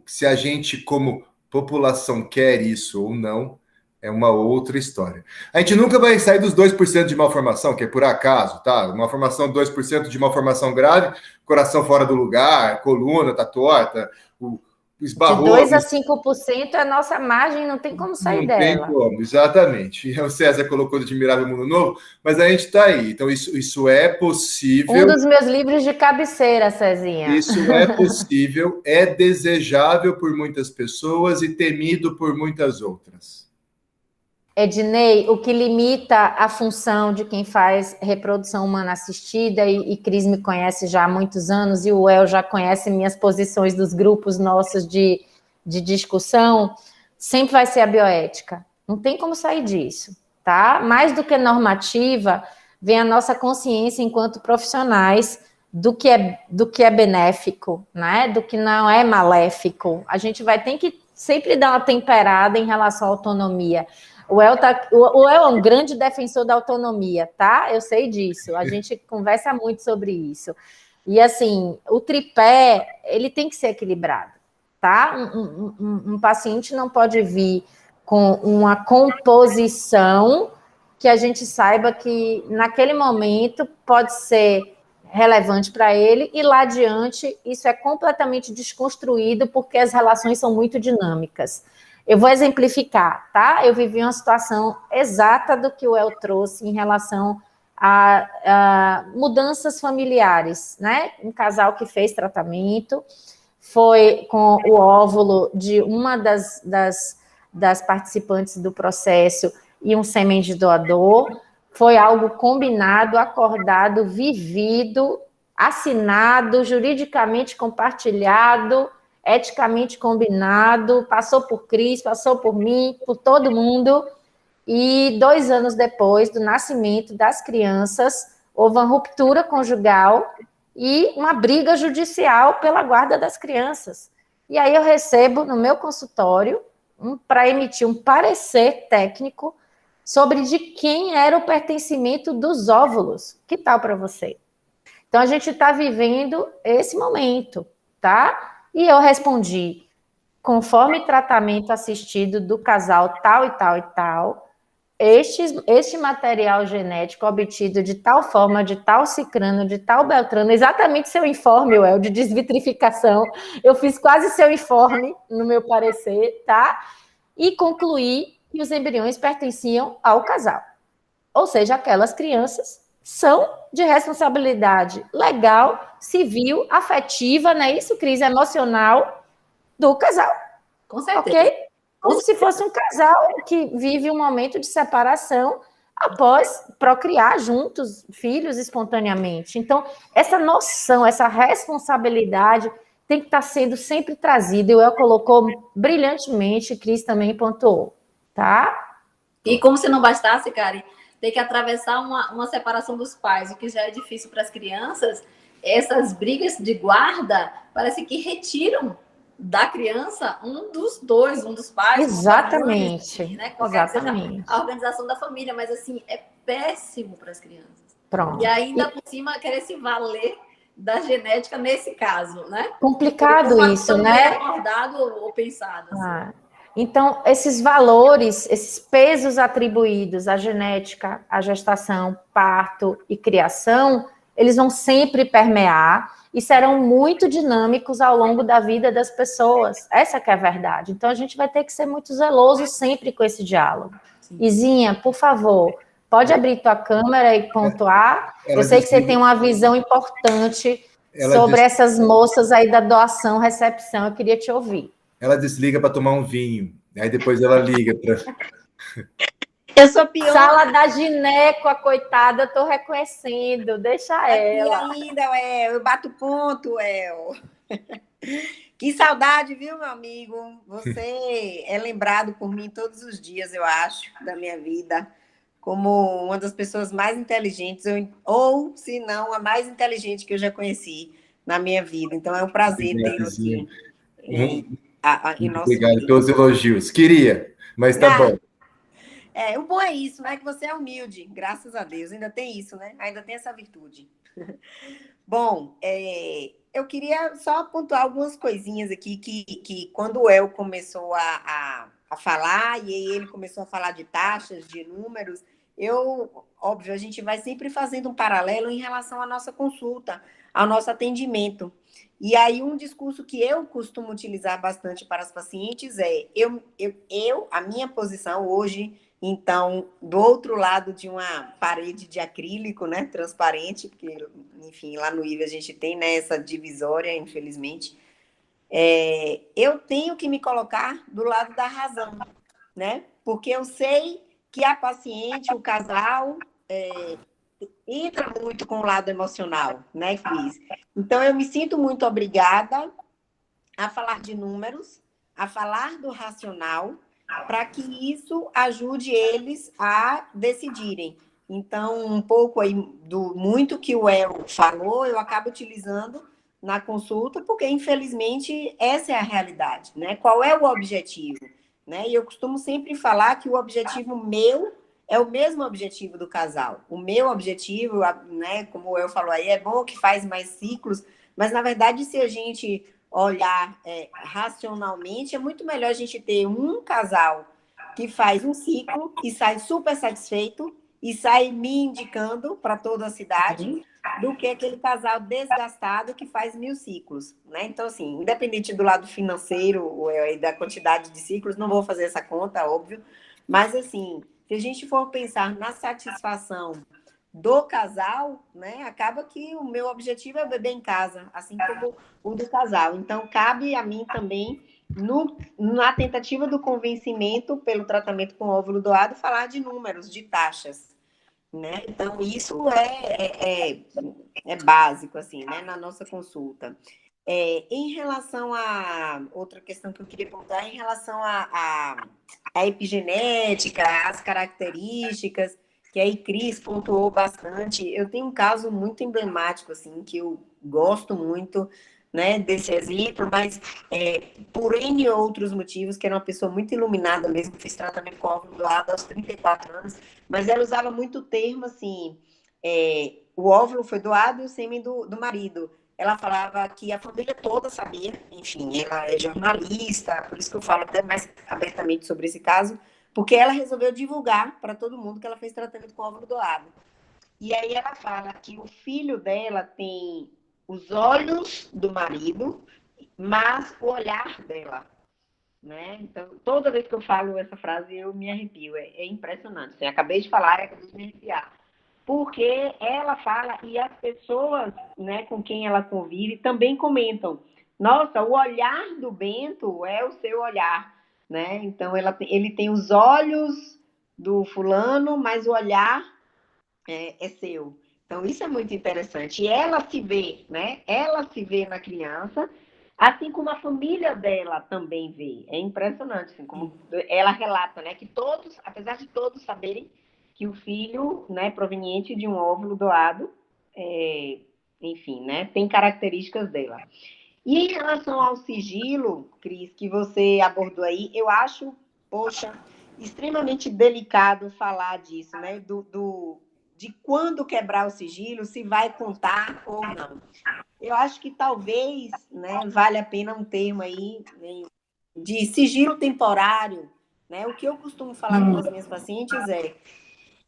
Se a gente, como população, quer isso ou não, é uma outra história. A gente nunca vai sair dos 2% de malformação, que é por acaso, tá? Malformação, 2% de malformação grave, coração fora do lugar, coluna tá torta, esbarrou. De 2 a 5% é a nossa margem, não tem como sair dela. Não tem como, exatamente. O César colocou do Admirável Mundo Novo, mas a gente está aí. Então, isso é possível. Um dos meus livros de cabeceira, Cezinha. Isso é possível, é desejável por muitas pessoas e temido por muitas outras. Ednei, o que limita a função de quem faz reprodução humana assistida, e Cris me conhece já há muitos anos, e o El já conhece minhas posições dos grupos nossos de discussão, sempre vai ser a bioética. Não tem como sair disso, tá? Mais do que normativa, vem a nossa consciência enquanto profissionais do que é benéfico, né? Do que não é maléfico. A gente vai ter que sempre dar uma temperada em relação à autonomia. O El é um grande defensor da autonomia, tá? Eu sei disso. A gente conversa muito sobre isso. E, assim, o tripé, ele tem que ser equilibrado, tá? Um paciente não pode vir com uma composição que a gente saiba que, naquele momento, pode ser relevante para ele, e lá adiante, isso é completamente desconstruído, porque as relações são muito dinâmicas. Eu vou exemplificar, tá? Eu vivi uma situação exata do que o El trouxe em relação a mudanças familiares, né? Um casal que fez tratamento, foi com o óvulo de uma das participantes do processo e um sêmen de doador. Foi algo combinado, acordado, vivido, assinado, juridicamente compartilhado, eticamente combinado, passou por Cris, passou por mim, por todo mundo, e 2 anos depois do nascimento das crianças, houve uma ruptura conjugal e uma briga judicial pela guarda das crianças. E aí eu recebo no meu consultório para emitir um parecer técnico sobre de quem era o pertencimento dos óvulos. Que tal para você? Então, a gente está vivendo esse momento, tá? E eu respondi, conforme tratamento assistido do casal tal e tal e tal, este material genético obtido de tal forma, de tal cicrano, de tal beltrano, exatamente seu informe, El, de desvitrificação, eu fiz quase seu informe no meu parecer, tá? E concluí que os embriões pertenciam ao casal. Ou seja, aquelas crianças são de responsabilidade legal, civil, afetiva, não é isso, Cris? Emocional do casal. Com certeza. Ok? Como se fosse um casal que vive um momento de separação após procriar juntos filhos espontaneamente. Então, essa noção, essa responsabilidade tem que estar sendo sempre trazida. O El colocou brilhantemente, Cris também pontuou, tá? E como se não bastasse, Karen, ter que atravessar uma separação dos pais, o que já é difícil para as crianças, essas brigas de guarda parece que retiram da criança um dos dois, um dos pais. Exatamente. Mãe, né? Exatamente. A organização da família, mas assim, é péssimo para as crianças. Pronto. E ainda por cima querer se valer da genética nesse caso, né? Complicado isso, né? Acordado ou pensado. Assim. Então, esses valores, esses pesos atribuídos à genética, à gestação, parto e criação, eles vão sempre permear e serão muito dinâmicos ao longo da vida das pessoas. Essa que é a verdade. Então, a gente vai ter que ser muito zeloso sempre com esse diálogo. Sim. Izinha, por favor, pode abrir tua câmera e pontuar. Eu sei que você tem uma visão importante sobre essas moças aí da doação, recepção. Eu queria te ouvir. Ela desliga para tomar um vinho. Aí depois ela liga para... Eu sou pior. Sala da gineco, a coitada, eu tô reconhecendo. Deixa ela. Aqui ainda, El. Eu bato ponto, El. Que saudade, viu, meu amigo? Você é lembrado por mim todos os dias, eu acho, da minha vida, como uma das pessoas mais inteligentes, ou, se não, a mais inteligente que eu já conheci na minha vida. Então, é um prazer ter aqui. Obrigado pelos elogios. Queria, mas tá bom. O bom é isso, né? Que você é humilde, graças a Deus. Ainda tem isso, né? Ainda tem essa virtude. Bom, eu queria só pontuar algumas coisinhas aqui que quando o El começou a falar, e ele começou a falar de taxas, de números, óbvio, a gente vai sempre fazendo um paralelo em relação à nossa consulta, ao nosso atendimento. E aí, um discurso que eu costumo utilizar bastante para as pacientes é: a minha posição hoje, então, do outro lado de uma parede de acrílico, né, transparente, porque, enfim, lá no IVE a gente tem, né, essa divisória, infelizmente, eu tenho que me colocar do lado da razão, né? Porque eu sei que a paciente, o casal, entra muito com o lado emocional, né, Cris? Então, eu me sinto muito obrigada a falar de números, a falar do racional, para que isso ajude eles a decidirem. Então, um pouco aí do muito que o El falou, eu acabo utilizando na consulta, porque, infelizmente, essa é a realidade, né? Qual é o objetivo? Né? E eu costumo sempre falar que o objetivo meu é o mesmo objetivo do casal. O meu objetivo, né, como eu falo aí, é bom que faz mais ciclos, mas, na verdade, se a gente olhar racionalmente, é muito melhor a gente ter um casal que faz um ciclo e sai super satisfeito e sai me indicando para toda a cidade, do que aquele casal desgastado que faz 1000 ciclos, né? Então, assim, independente do lado financeiro e da quantidade de ciclos, não vou fazer essa conta, óbvio, mas, assim, se a gente for pensar na satisfação do casal, né, acaba que o meu objetivo é o bebê em casa, assim como o do casal. Então, cabe a mim também, na tentativa do convencimento pelo tratamento com óvulo doado, falar de números, de taxas, né? Então, isso é básico, assim, né, na nossa consulta. Em relação a outra questão que eu queria perguntar, em relação à epigenética, às características, que aí Cris pontuou bastante. Eu tenho um caso muito emblemático, assim, que eu gosto muito, né, desse exemplo, mas por N outros motivos, que era uma pessoa muito iluminada mesmo, que fez tratamento com óvulo doado aos 34 anos, mas ela usava muito o termo, assim, o óvulo foi doado e o sêmen do marido. Ela falava que a família toda sabia, enfim, ela é jornalista, por isso que eu falo até mais abertamente sobre esse caso, porque ela resolveu divulgar para todo mundo que ela fez tratamento com óvulo doado. E aí ela fala que o filho dela tem os olhos do marido, mas o olhar dela, né? Então, toda vez que eu falo essa frase, eu me arrepio. É impressionante. Assim, acabei de falar e acabei de me arrepiar. Porque ela fala, e as pessoas, né, com quem ela convive também comentam: nossa, o olhar do Bento é o seu olhar, né? Então, ele tem os olhos do fulano, mas o olhar é seu. Então, isso é muito interessante. E ela se vê, né? Ela se vê na criança, assim como a família dela também vê. É impressionante, assim, como ela relata, né? Que todos, apesar de todos saberem que o filho, né, proveniente de um óvulo doado, enfim, né, tem características dela. E em relação ao sigilo, Cris, que você abordou aí, eu acho, poxa, extremamente delicado falar disso, né, de quando quebrar o sigilo, se vai contar ou não. Eu acho que talvez, né, vale a pena um termo aí, né, de sigilo temporário, né? O que eu costumo falar com as minhas pacientes é: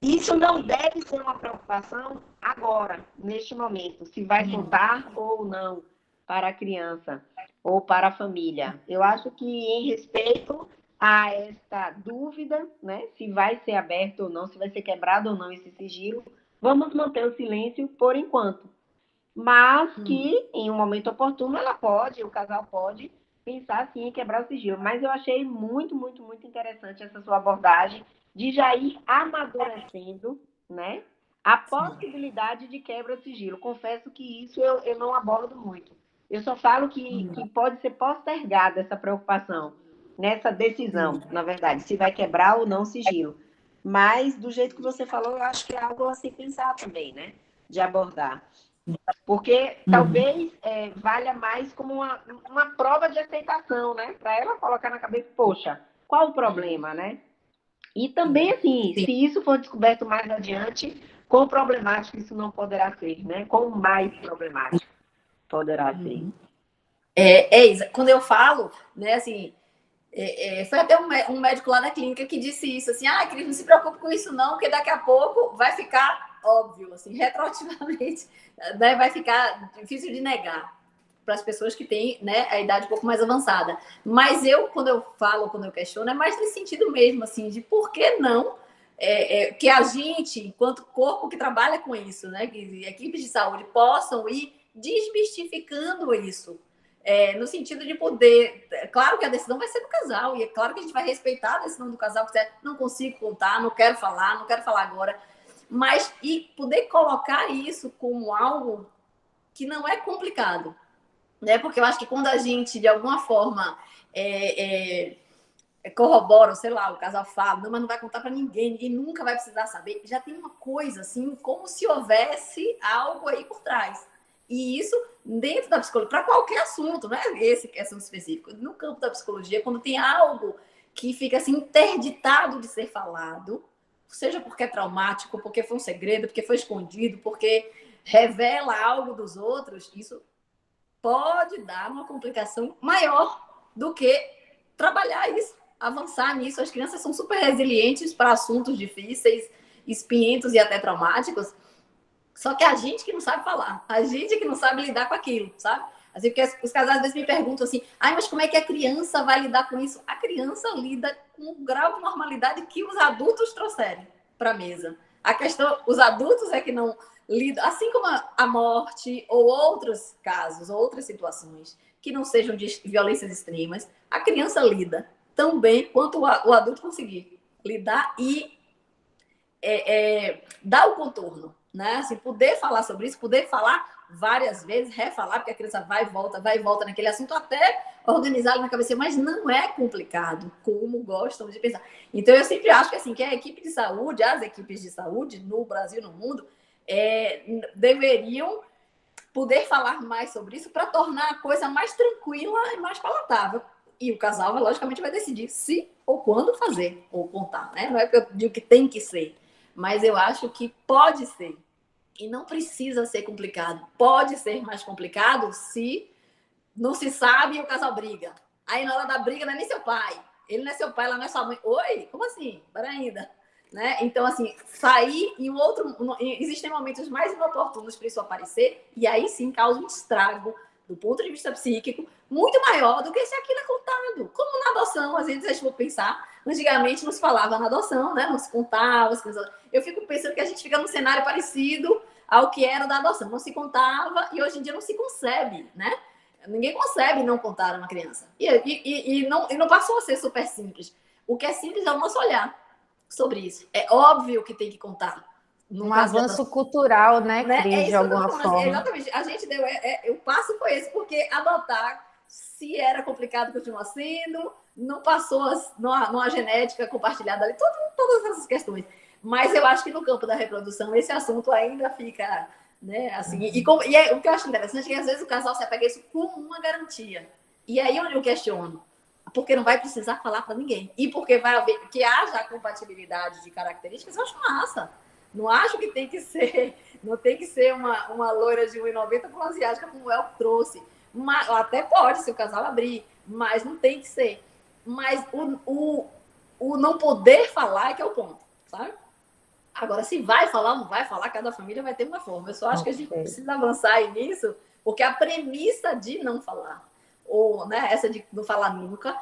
isso não deve ser uma preocupação agora, neste momento, se vai contar ou não para a criança ou para a família. Eu acho que em respeito a esta dúvida, né, se vai ser aberto ou não, se vai ser quebrado ou não esse sigilo, vamos manter o silêncio por enquanto. Mas que, em um momento oportuno, o casal pode pensar sim em quebrar o sigilo. Mas eu achei muito, muito, muito interessante essa sua abordagem de já ir amadurecendo, né, a possibilidade de quebra de sigilo. Confesso que isso eu não abordo muito. Eu só falo que pode ser postergada essa preocupação, nessa decisão, na verdade, se vai quebrar ou não o sigilo. Mas, do jeito que você falou, eu acho que é algo a se pensar também, né, de abordar. Porque talvez valha mais como uma prova de aceitação, né, para ela colocar na cabeça: poxa, qual o problema, né? E também, assim, se isso for descoberto mais adiante, quão problemático isso não poderá ser, né? Quão mais problemático poderá ser. Quando eu falo, né, assim, foi até um médico lá da clínica que disse isso, assim: Cris, não se preocupe com isso não, porque daqui a pouco vai ficar óbvio, assim, retroativamente, né, vai ficar difícil de negar. para as pessoas que têm, né, a idade um pouco mais avançada. Mas quando eu falo, quando eu questiono, é mais nesse sentido mesmo, assim, de por que não que a gente, enquanto corpo que trabalha com isso, né, que equipes de saúde possam ir desmistificando isso, no sentido de poder... Claro que a decisão vai ser do casal, e é claro que a gente vai respeitar a decisão do casal, que não consigo contar, não quero falar agora, mas e poder colocar isso como algo que não é complicado, né? Porque eu acho que quando a gente, de alguma forma, corrobora, sei lá, o casal fala, não, mas não vai contar para ninguém nunca vai precisar saber, já tem uma coisa assim, como se houvesse algo aí por trás. E isso dentro da psicologia, para qualquer assunto, não é esse assunto específico, no campo da psicologia, quando tem algo que fica assim interditado de ser falado, seja porque é traumático, porque foi um segredo, porque foi escondido, porque revela algo dos outros, isso pode dar uma complicação maior do que trabalhar isso, avançar nisso. As crianças são super resilientes para assuntos difíceis, espinhentos e até traumáticos, só que a gente que não sabe falar, a gente que não sabe lidar com aquilo, sabe? Assim, porque os casais às vezes me perguntam assim, mas como é que a criança vai lidar com isso? A criança lida com o grau de normalidade que os adultos trouxerem para a mesa. A questão, os adultos é que não lidam, assim como a morte ou outros casos, outras situações que não sejam de violências extremas, a criança lida tão bem quanto o adulto conseguir lidar e dar o contorno, né? Assim, poder falar sobre isso, poder falar várias vezes, refalar, porque a criança vai e volta naquele assunto até organizá-lo na cabeça, mas não é complicado, como gostam de pensar. Então, eu sempre acho que, assim, que a equipe de saúde, as equipes de saúde no Brasil e no mundo, deveriam poder falar mais sobre isso para tornar a coisa mais tranquila e mais palatável. E o casal, logicamente, vai decidir se ou quando fazer, ou contar, né? Não é que eu digo que tem que ser, mas eu acho que pode ser. E não precisa ser complicado. Pode ser mais complicado se não se sabe e o casal briga. Aí na hora da briga não é nem seu pai. Ele não é seu pai, ela não é sua mãe. Oi, como assim? Para ainda. Né? Então, assim, sair em existem momentos mais inoportunos para isso aparecer, e aí sim causa um estrago do ponto de vista psíquico muito maior do que se aquilo é contado. Como na adoção, às vezes a gente for pensar, antigamente não se falava na adoção, né? Não se contava. Eu fico pensando que a gente fica num cenário parecido ao que era da adoção. Não se contava e hoje em dia não se concebe, né? Ninguém concebe não contar a uma criança. E não passou a ser super simples. O que é simples é o nosso olhar sobre isso. É óbvio que tem que contar. Um avanço cultural, né, Cris, de alguma forma. Exatamente. A gente deu... o passo foi esse, porque adotar, se era complicado, continua sendo, não passou numa genética compartilhada ali, todas essas questões. Mas eu acho que no campo da reprodução, esse assunto ainda fica... Né, assim, o que eu acho interessante é que às vezes o casal se apega a isso como uma garantia. E aí onde eu questiono, porque não vai precisar falar para ninguém. E porque vai haver que haja a compatibilidade de características, eu acho massa. Não acho que tem que ser, não tem que ser uma loira de 1,90 com uma asiática, como o El trouxe. Mas, até pode, se o casal abrir, mas não tem que ser. Mas o não poder falar é que é o ponto, sabe? Agora, se vai falar ou não vai falar, cada família vai ter uma forma. Eu só acho que a gente precisa avançar aí nisso, porque a premissa de não falar, ou né, essa de não falar nunca,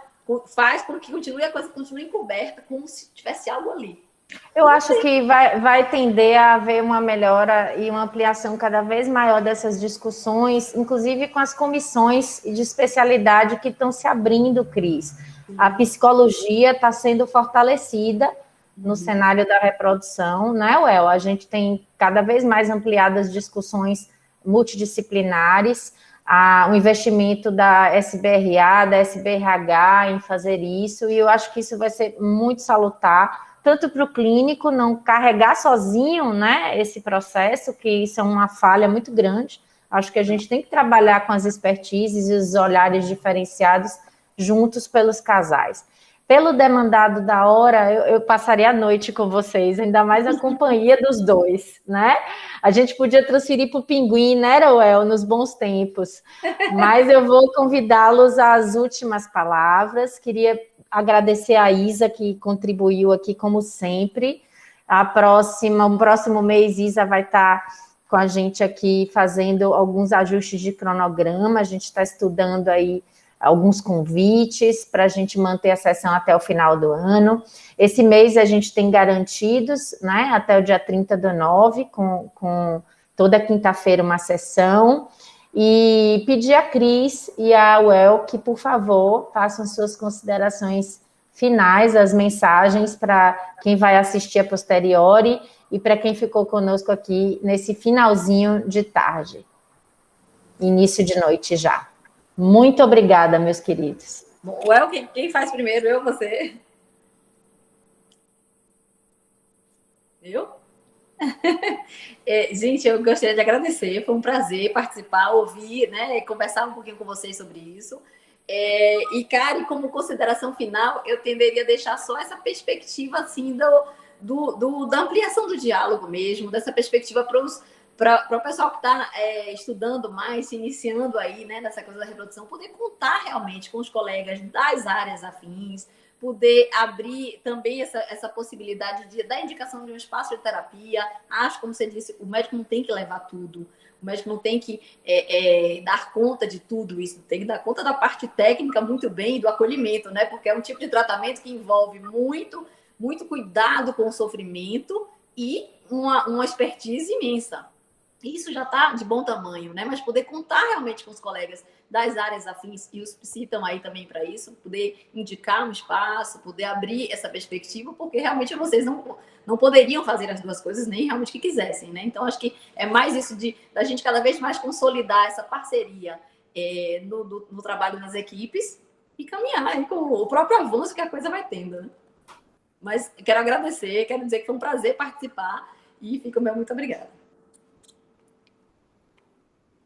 faz com que a coisa continue encoberta, como se tivesse algo ali. Eu acho que vai tender a haver uma melhora e uma ampliação cada vez maior dessas discussões, inclusive com as comissões de especialidade que estão se abrindo, Cris. A psicologia está sendo fortalecida no cenário da reprodução, né, Well? A gente tem cada vez mais ampliadas discussões multidisciplinares, o investimento da SBRA, da SBRH em fazer isso, e eu acho que isso vai ser muito salutar, tanto para o clínico não carregar sozinho, né, esse processo, que isso é uma falha muito grande. Acho que a gente tem que trabalhar com as expertises e os olhares diferenciados juntos pelos casais. Pelo demandado da hora, eu passaria a noite com vocês, ainda mais a companhia dos dois, né? A gente podia transferir para o Pinguim, né, Well, nos bons tempos. Mas eu vou convidá-los às últimas palavras. Queria agradecer a Isa, que contribuiu aqui, como sempre. O próximo mês, Isa vai estar com a gente aqui fazendo alguns ajustes de cronograma. A gente está estudando aí alguns convites para a gente manter a sessão até o final do ano. Esse mês a gente tem garantidos, né, até o dia 30/9, com toda quinta-feira uma sessão. E pedir a Cris e a Uel que, por favor, façam suas considerações finais, as mensagens para quem vai assistir a posteriori e para quem ficou conosco aqui nesse finalzinho de tarde, início de noite já. Muito obrigada, meus queridos. Uel, quem faz primeiro? Eu ou você? Eu? Gente, eu gostaria de agradecer, foi um prazer participar, ouvir, né, conversar um pouquinho com vocês sobre isso. E, Karen, como consideração final, eu tenderia a deixar só essa perspectiva assim, da ampliação do diálogo mesmo, dessa perspectiva para o pessoal que está estudando mais, se iniciando aí, né, nessa coisa da reprodução, poder contar realmente com os colegas das áreas afins, poder abrir também essa possibilidade da indicação de um espaço de terapia. Acho, como você disse, o médico não tem que levar tudo, o médico não tem que dar conta de tudo isso, tem que dar conta da parte técnica muito bem, do acolhimento, né? Porque é um tipo de tratamento que envolve muito, muito cuidado com o sofrimento e uma expertise imensa. Isso já está de bom tamanho, né? Mas poder contar realmente com os colegas das áreas afins, e os citam aí também para isso, poder indicar um espaço, poder abrir essa perspectiva, porque realmente vocês não poderiam fazer as duas coisas, nem realmente que quisessem, né? Então, acho que é mais isso da gente cada vez mais consolidar essa parceria no trabalho nas equipes e caminhar aí com o próprio avanço que a coisa vai tendo, né? Mas quero agradecer, quero dizer que foi um prazer participar e fico muito obrigada.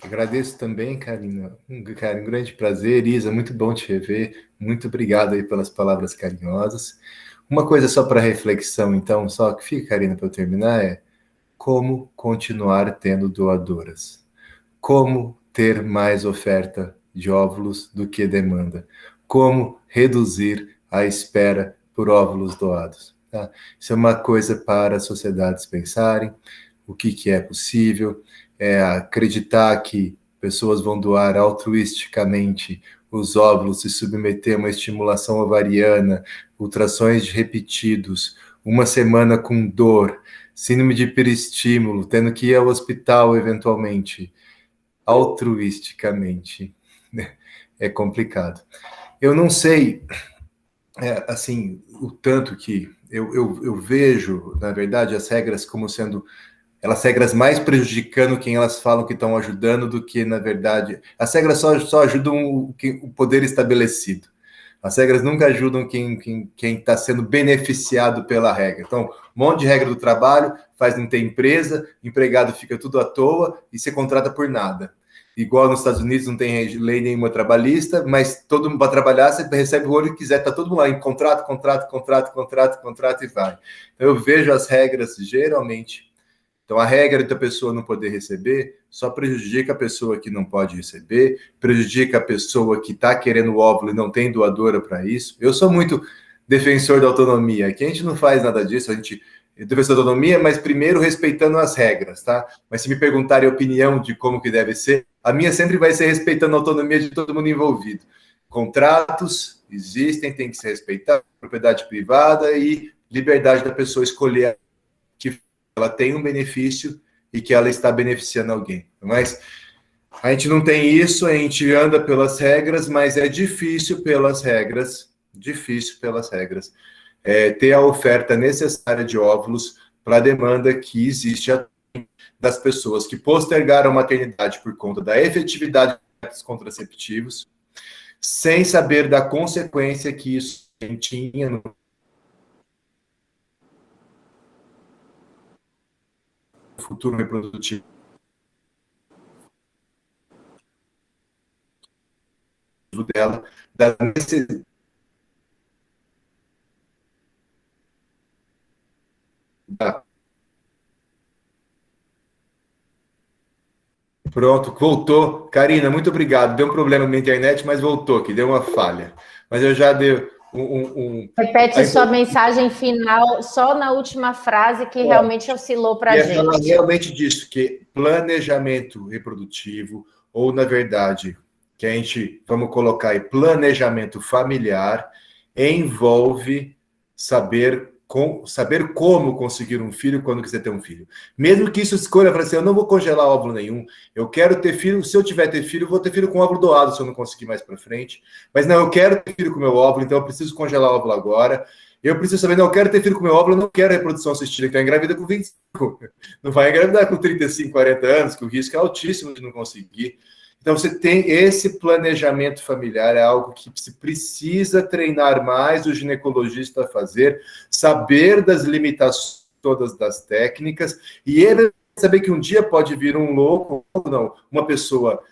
Agradeço também, Karina. Um grande prazer. Isa, muito bom te rever. Muito obrigado aí pelas palavras carinhosas. Uma coisa só para reflexão, então, só que fica, Karina, para eu terminar, é como continuar tendo doadoras. Como ter mais oferta de óvulos do que demanda. Como reduzir a espera por óvulos doados. Tá? Isso é uma coisa para as sociedades pensarem, o que é possível, acreditar que pessoas vão doar altruisticamente os óvulos, se submeter a uma estimulação ovariana, ultrassons repetidos, uma semana com dor, síndrome de hiperestímulo, tendo que ir ao hospital eventualmente, altruisticamente, é complicado. Eu não sei, assim, o tanto que eu vejo, na verdade, as regras como sendo elas regras mais prejudicando quem elas falam que estão ajudando do que, na verdade, as regras só ajudam o poder estabelecido. As regras nunca ajudam quem está sendo beneficiado pela regra. Então, um monte de regra do trabalho, faz não ter empresa, empregado fica tudo à toa e você contrata por nada. Igual nos Estados Unidos não tem lei nenhuma trabalhista, mas todo mundo para trabalhar, você recebe o olho que quiser, está todo mundo lá em contrato e vai. Então, eu vejo as regras geralmente. Então, a regra da pessoa não poder receber só prejudica a pessoa que não pode receber, prejudica a pessoa que está querendo o óvulo e não tem doadora para isso. Eu sou muito defensor da autonomia. Aqui a gente não faz nada disso, a gente é defensor da autonomia, mas primeiro respeitando as regras, tá? Mas se me perguntarem a opinião de como que deve ser, a minha sempre vai ser respeitando a autonomia de todo mundo envolvido. Contratos existem, tem que ser respeitado, propriedade privada e liberdade da pessoa escolher que ela tem um benefício e que ela está beneficiando alguém. Mas a gente não tem isso, a gente anda pelas regras, mas é difícil pelas regras, ter a oferta necessária de óvulos para a demanda que existe das pessoas que postergaram a maternidade por conta da efetividade dos contraceptivos, sem saber da consequência que isso tinha no futuro reprodutivo dela, da necessidade. Pronto, voltou. Karina, muito obrigado. Deu um problema na minha internet, mas voltou, que deu uma falha. Mas eu já dei Repete sua mensagem final só na última frase que realmente oscilou para a gente. Falar realmente disso, que planejamento reprodutivo, ou na verdade, que a gente, vamos colocar aí, planejamento familiar, envolve saber como conseguir um filho quando quiser ter um filho. Mesmo que isso escolha, falar assim, eu não vou congelar óvulo nenhum, eu quero ter filho, se eu tiver ter filho, eu vou ter filho com óvulo doado, se eu não conseguir mais para frente. Mas não, eu quero ter filho com meu óvulo, então eu preciso congelar óvulo agora. Eu preciso saber, não, eu quero ter filho com meu óvulo, eu não quero reprodução assistida, então engravida com 25. Não vai engravidar com 35, 40 anos, que o risco é altíssimo de não conseguir. Então, você tem esse planejamento familiar, é algo que se precisa treinar mais o ginecologista a fazer, saber das limitações todas das técnicas, e ele saber que um dia pode vir um louco, não, uma pessoa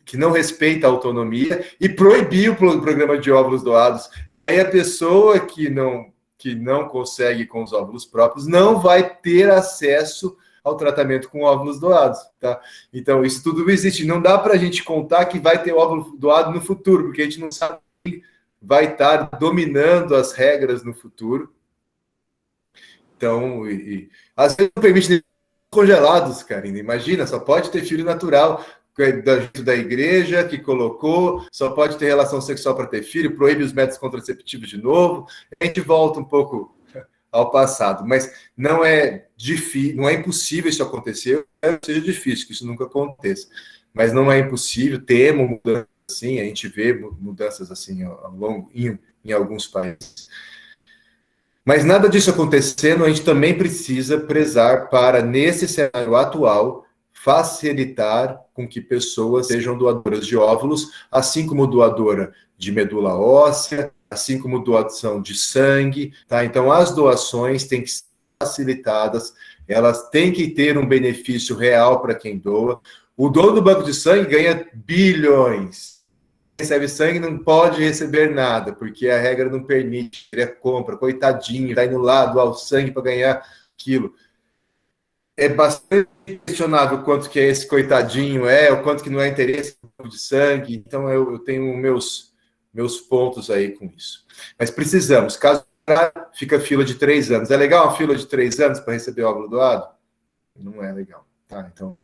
que não respeita a autonomia e proibir o programa de óvulos doados. Aí a pessoa que não consegue com os óvulos próprios não vai ter acesso ao tratamento com óvulos doados, tá? Então, isso tudo existe. Não dá para a gente contar que vai ter óvulo doado no futuro, porque a gente não sabe quem vai estar dominando as regras no futuro. Então, às vezes não permite congelados, Karina. Imagina, só pode ter filho natural da igreja que colocou, só pode ter relação sexual para ter filho, proíbe os métodos contraceptivos de novo. A gente volta um pouco ao passado, mas não é difícil, não é impossível isso acontecer, seja difícil que isso nunca aconteça, mas não é impossível, temos mudanças assim, a gente vê mudanças assim ao longo em alguns países. Mas nada disso acontecendo, a gente também precisa prezar para, nesse cenário atual, facilitar com que pessoas sejam doadoras de óvulos, assim como doadora de medula óssea, assim como doação de sangue, tá? Então, as doações têm que ser facilitadas, elas têm que ter um benefício real para quem doa. O dono do banco de sangue ganha bilhões. Quem recebe sangue não pode receber nada, porque a regra não permite, ele compra, coitadinho, está indo lá doar o sangue para ganhar aquilo. É bastante questionável quanto que é esse coitadinho, o quanto que não é interesse de sangue, então eu tenho meus pontos aí com isso. Mas precisamos, caso fica fila de 3 anos. É legal uma fila de 3 anos para receber óvulo doado? Não é legal, tá? Então,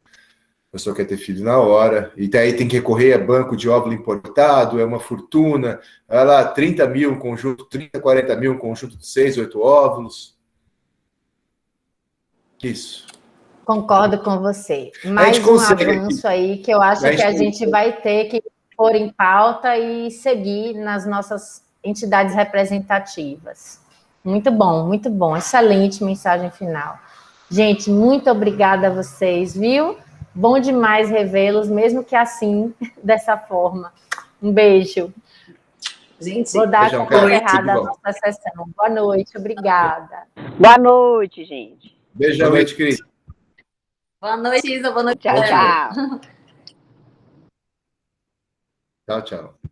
a pessoa quer ter filho na hora, e daí tem que recorrer a banco de óvulo importado, é uma fortuna, vai lá, 30 mil um conjunto, 30, 40 mil um conjunto de 6, 8 óvulos. Isso. Concordo com você. Mais um avanço aí que eu acho que a gente vai ter que pôr em pauta e seguir nas nossas entidades representativas. Muito bom. Excelente mensagem final. Gente, muito obrigada a vocês, viu? Bom demais revê-los, mesmo que assim, dessa forma. Um beijo. Gente, vou dar como encerrada a nossa sessão. Boa noite, obrigada. Boa noite, gente. Boa noite, Cris. Boa noite, Isa. Boa noite. Tchau, tchau. Tchau, tchau.